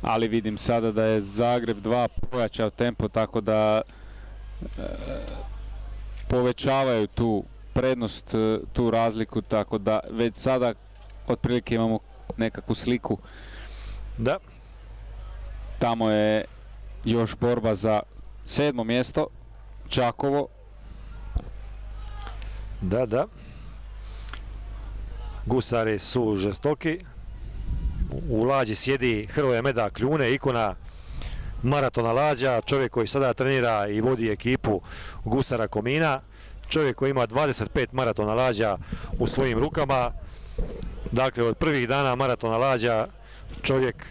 Ali vidim sada da je Zagreb 2 pojačao tempo, tako da povećavaju tu prednost, tu razliku, tako da već sada otprilike imamo nekakvu sliku. Da. Tamo je još borba za 7. mjesto, Čakovo. Da. Gusari su žestoki. U lađi sjedi Hrvoje Meda Kljune, ikona maratona lađa, čovjek koji sada trenira i vodi ekipu Gusara Komina, čovjek koji ima 25 maratona lađa u svojim rukama. Dakle, od prvih dana maratona lađa čovjek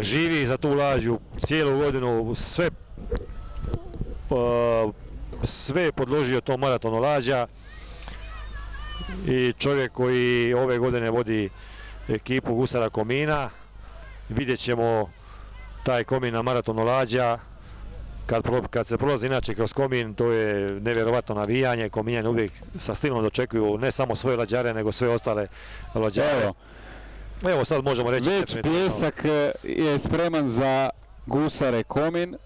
živi za tu lađu cijelu godinu, sve je podložio tom maratonu lađa i čovjek koji ove godine vodi ekipu Gusara Komina. Vidjet ćemo taj Komin na maratonu lađa. Kad se prolazi inače kroz Komin, to je nevjerovatno navijanje. Kominjani uvijek sa stilom dočekuju ne samo svoje lađare, nego sve ostale lađare. Evo sad možemo reći. Već pljesak je spreman za Gusare Komin.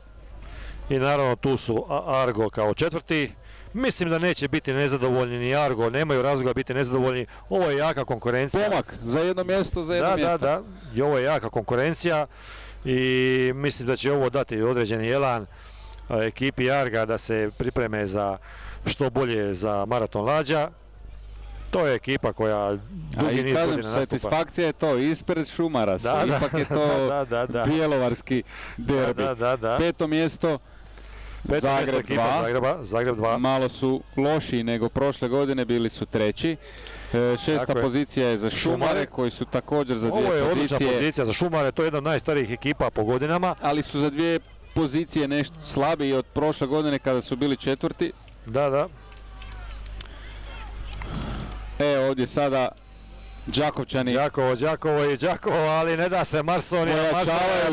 I naravno tu su Argo kao četvrti. Mislim da neće biti nezadovoljni ni Argo, nemaju razloga biti nezadovoljni. Ovo je jaka konkurencija. Pomak za jedno mjesto, za jedno mjesto. Da. I ovo je jaka konkurencija i mislim da će ovo dati određeni elan ekipi Arga da se pripreme za što bolje za maraton lađa. To je ekipa koja dugi niz godina nastupa. Satisfakcija je to ispred Šumara, ipak je to bjelovarski derbi. Peto mjesto, Zagreb 2. Zagreb 2. Malo su lošiji nego prošle godine, bili su treći. Šesta pozicija je za Šumare koji su također za dvije pozicije. Ovo je odlična pozicija za Šumare, to je jedna od najstarijih ekipa po godinama. Ali su za dvije pozicije nešto slabiji od prošle godine kada su bili četvrti. Da. Ovdje sada Đakovčani. Đakovo, ali ne da se Marsonija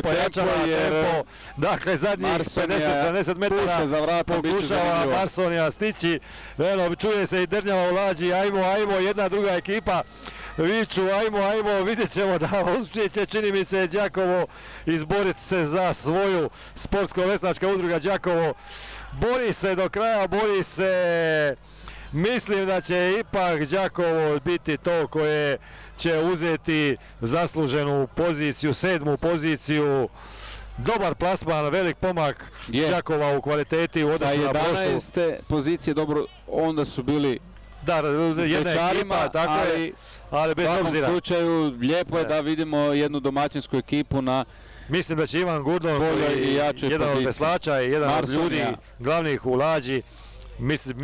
pojačava tempo. Dakle, zadnjih 50-70 metara pokušava Marsonija stići. Čuje se i drnjava u lađi, ajmo, jedna druga ekipa. Viču, ajmo, vidjet ćemo da uspjeće, čini mi se, Đakovo izboriti se za svoju sportsko-veslačka udruga Đakovo. Bori se do kraja, bori se. Mislim da će ipak Đakovo biti to koje će uzeti zasluženu poziciju, 7. poziciju. Dobar plasman, velik pomak Đakova u kvaliteti u odnosu na prošlu. Sa 11. pozicije, dobro, onda su bili jedna ekipa, tako je, ali bez obzira. U svakom slučaju, lijepo je da vidimo jednu domaćinsku ekipu na Mislim da će Ivan Gurdon, jedan od veslača i jedan od ljudi glavnih u lađi, mislim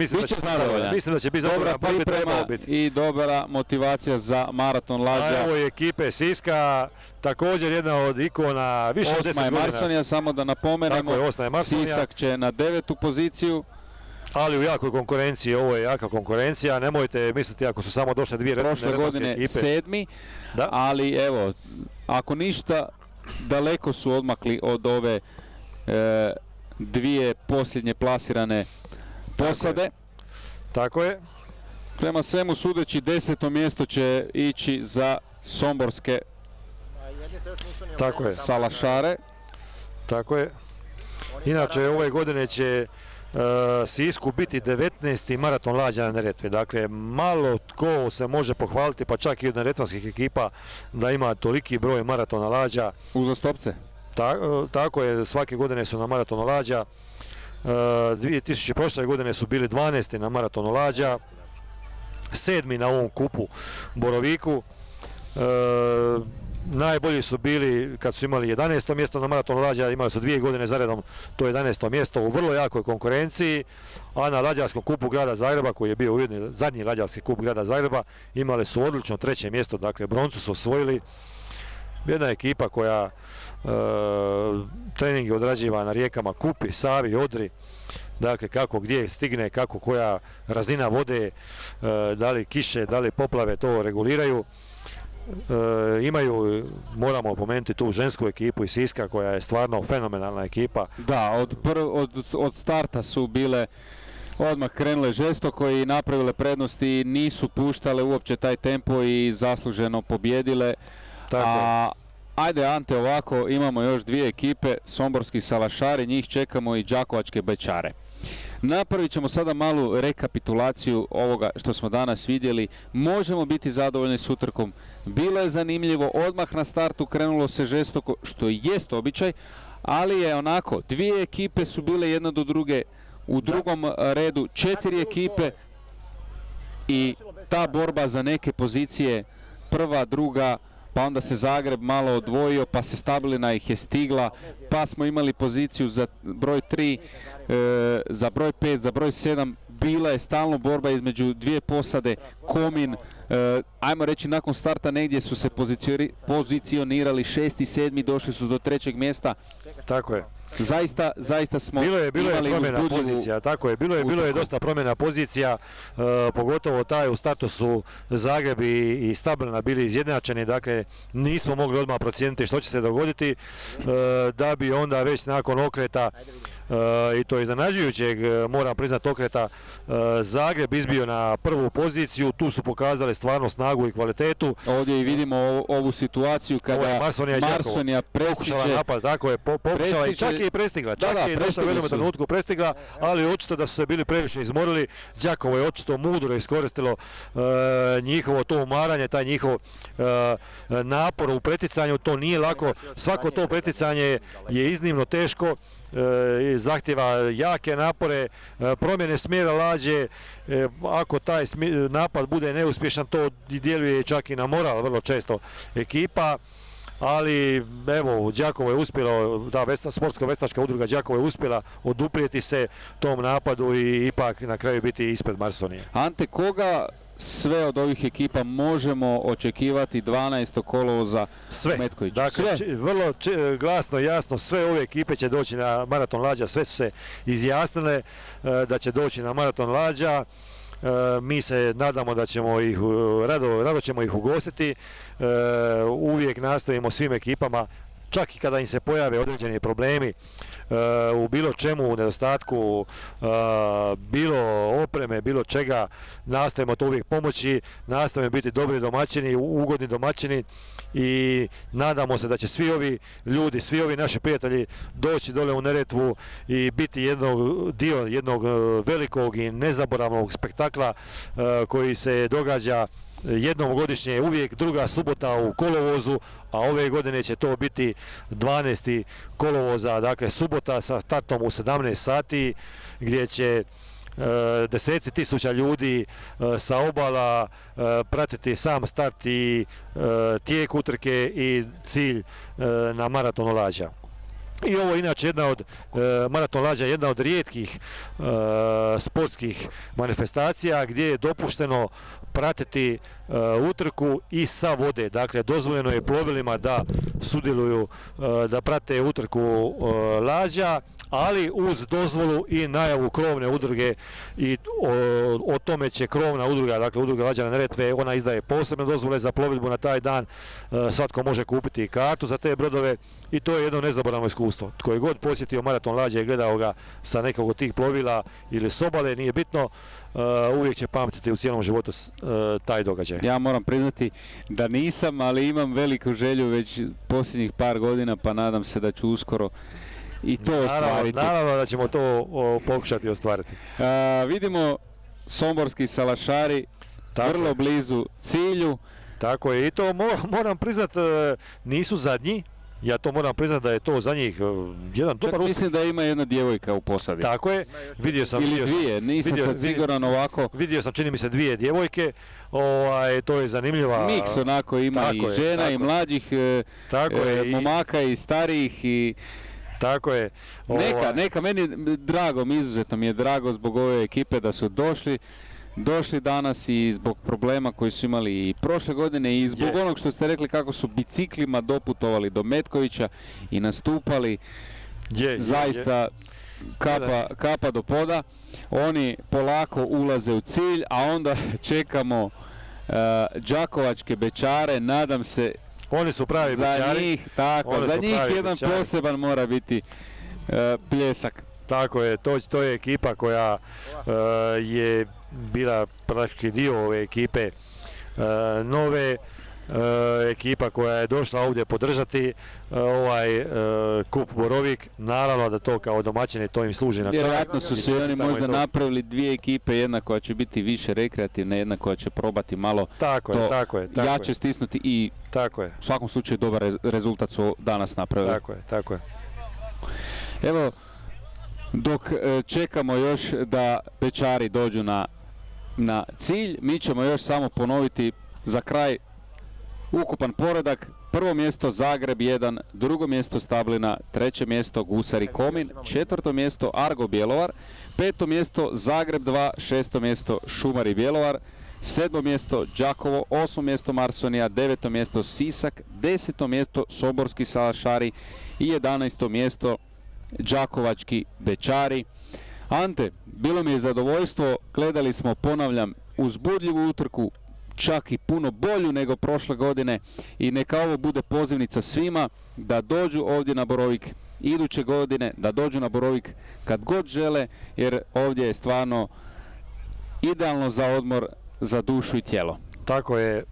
da će biti dobra priprema i dobra motivacija za maraton lađa. Evo je ekipe Siska, također jedna od ikona, više od 10 godina. 8. je Marsonija, samo da napomenemo, Sisak će na 9. poziciju. Ali u jakoj konkurenciji, ovo je jaka konkurencija, nemojte misliti ako su samo došle dvije prošle godine ekipe. 7. Ali evo, ako ništa, daleko su odmakli od ove dvije posljednje plasirane posade. Tako je. Prema svemu sudeći 10. mjesto će ići za somborske salašare. Tako je. Inače ove godine će Sisku biti 19. maraton lađa na Neretvi. Dakle, malo tko se može pohvaliti, pa čak i od neretvanskih ekipa, da ima toliki broj maratona lađa. Uzastopce. Tako je, svake godine su na maratonu lađa. 2000 prošle godine su bili 12. na maratonu lađa, 7. na ovom kupu Boroviku. Najbolji su bili kad su imali 11. mjesto na maratonu lađa, imali su 2 godine zaredom to 11. mjesto u vrlo jakoj konkurenciji, a na lađarskom kupu grada Zagreba, koji je bio ujedno zadnji lađarski kup grada Zagreba, imali su odlično 3. mjesto, dakle broncu su osvojili. Jedna ekipa koja treningi odrađiva na rijekama Kupi, Savi, Odri, dakle kako gdje stigne, kako koja razina vode, da li kiše, da li poplave to reguliraju. Imaju, moramo opomenuti tu žensku ekipu iz Siska koja je stvarno fenomenalna ekipa. Da, od starta su bile odmah krenule žestoko i napravile prednosti i nisu puštale uopće taj tempo i zasluženo pobjedile. Ajde Ante, ovako imamo još dvije ekipe, somborski salašari, njih čekamo i đakovačke bečare. Napravit ćemo sada malu rekapitulaciju ovoga što smo danas vidjeli. Možemo biti zadovoljni s utrkom. Bilo je zanimljivo, odmah na startu krenulo se žestoko, što jest običaj, ali je onako, dvije ekipe su bile jedna do druge, u drugom redu 4 ekipe i ta borba za neke pozicije, prva, druga, pa onda se Zagreb malo odvojio, pa se Stabilina ih je stigla, pa smo imali poziciju za broj 3, za broj 5, za broj 7, bila je stalno borba između dvije posade, Komin, ajmo reći nakon starta negdje su se pozicionirali 6. i 7. došli su do 3. mjesta. Tako je. Zaista smo bilo je promjena pozicija, tako je, bilo je dosta promjena pozicija, pogotovo taj u startu su Zagreb i Stabilina bili izjednačeni, dakle nismo mogli odmah procijeniti što će se dogoditi, da bi onda već nakon okreta, i to iznenađujućeg, moram priznati, okreta, Zagreb izbio na prvu poziciju, tu su pokazali stvarno snagu i kvalitetu. Ovdje i vidimo ovu situaciju kada Marsonija pokušala napad, tako je, pokušala i čak je i prestigla, čak je došla u jednom trenutku prestigla, ali očito da su se bili previše izmorili. Đakovo je očito mudro iskoristilo njihovo to umaranje, taj njihov napor u preticanju, to nije lako, svako to preticanje je iznimno teško. zahtjeva jake napore, promjene smjera lađe. Ako taj napad bude neuspješan, to djeluje čak i na moral vrlo često ekipa. Ali evo, Đakovo je uspjelo, ta sportsko-veslačka udruga Đakovo je uspjela oduprijeti se tom napadu i ipak na kraju biti ispred Marsonije. Ante, koga sve od ovih ekipa možemo očekivati 12. kolovoza u Metkoviću? Dakle, vrlo glasno i jasno, sve ove ekipe će doći na maraton Lađa, sve su se izjasnile da će doći na maraton Lađa. Mi se nadamo da ćemo ih, rado ćemo ih ugostiti. Uvijek nastojimo svim ekipama, čak i kada im se pojave određeni problemi u bilo čemu, u nedostatku bilo opreme, bilo čega, nastojimo to uvijek pomoći, nastojimo biti dobri domaćini, ugodni domaćini i nadamo se da će svi ovi ljudi, svi ovi naši prijatelji doći dole u Neretvu i biti dio jednog velikog i nezaboravnog spektakla koji se događa jednom godišnje, uvijek druga subota u kolovozu, a ove godine će to biti 12. kolovoza, dakle subota sa startom u 17 sati, gdje će deseci tisuća ljudi sa obala pratiti sam start i tijek utrke i cilj na maratonu Lađa. I ovo je inače maraton Lađa jedna od rijetkih sportskih manifestacija gdje je dopušteno pratiti utrku i sa vode. Dakle, dozvoljeno je plovilima da sudjeluju, da prate utrku Lađa, ali uz dozvolu i najavu krovne udruge i o tome će krovna udruga, dakle udruga Lađana Neretve, ona izdaje posebne dozvole za plovidbu na taj dan. Svatko može kupiti kartu za te brodove i to je jedno nezaboravno iskustvo. Tko je god posjetio maraton Lađa i gledao ga sa nekog od tih plovila ili s obale, nije bitno, uvijek će pamtiti u cijelom životu taj događaj. Ja moram priznati da nisam, ali imam veliku želju već posljednjih par godina, pa nadam se da ću uskoro i to ostvariti. Naravno da ćemo to pokušati ostvariti. Vidimo somborski salašari vrlo blizu cilju. Tako je, i to moram priznati, nisu zadnji. Ja to moram priznati da je to za njih jedan dobar uspjeh. Mislim da ima jedna djevojka u posadi. Tako je, vidio sam. Ili dvije, nisam sad siguran ovako. Vidio sam, čini mi se, dvije djevojke, to je zanimljiva. Miks onako ima i žena i mlađih, momaka i starijih i... Tako je. Neka, meni drago, izuzetno mi je drago zbog ove ekipe da su došli danas i zbog problema koji su imali i prošle godine i zbog onog što ste rekli kako su biciklima doputovali do Metkovića i nastupali. Zaista kapa do poda. Oni polako ulaze u cilj, a onda čekamo đakovačke bečare, nadam se. Oni su pravi bečari. Za njih jedan poseban mora biti pljesak. Tako je, to je ekipa koja je bila praktički dio ove ekipe nove, ekipa koja je došla ovdje podržati ovaj kup Borovik. Naravno da to kao domaćini to im služi na čast. Vjerojatno su se oni možda napravili dvije ekipe, jedna koja će biti više rekreativna, jedna koja će probati malo jače stisnuti i u svakom slučaju dobar rezultat su danas napravili. Tako je. Evo, dok čekamo još da pečari dođu na cilj, mi ćemo još samo ponoviti za kraj ukupan poredak. Prvo mjesto Zagreb 1, drugo mjesto Stablina, treće mjesto Gusari Komin, četvrto mjesto Argo Bjelovar, peto mjesto Zagreb 2, šesto mjesto Šumari Bjelovar, sedmo mjesto Đakovo, osmo mjesto Marsonija, deveto mjesto Sisak, deseto mjesto Somborski salašari i 11. mjesto Đakovački bečari. Ante, bilo mi je zadovoljstvo, gledali smo, ponavljam, uzbudljivu utrku, čak i puno bolju nego prošle godine i neka ovo bude pozivnica svima da dođu ovdje na Borovik iduće godine, da dođu na Borovik kad god žele, jer ovdje je stvarno idealno za odmor za dušu i tijelo. Tako je,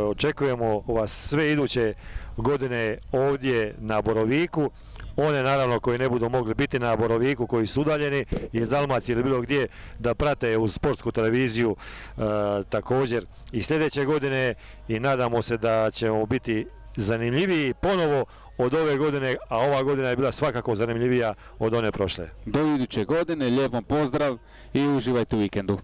očekujemo vas sve iduće godine ovdje na Boroviku. One naravno koji ne budu mogli biti na Boroviku, koji su udaljeni iz Dalmacije ili bilo gdje, da prate uz sportsku televiziju također i sljedeće godine i nadamo se da ćemo biti zanimljiviji ponovo od ove godine, a ova godina je bila svakako zanimljivija od one prošle. Do iduće godine, lijep vam pozdrav i uživajte u vikendu.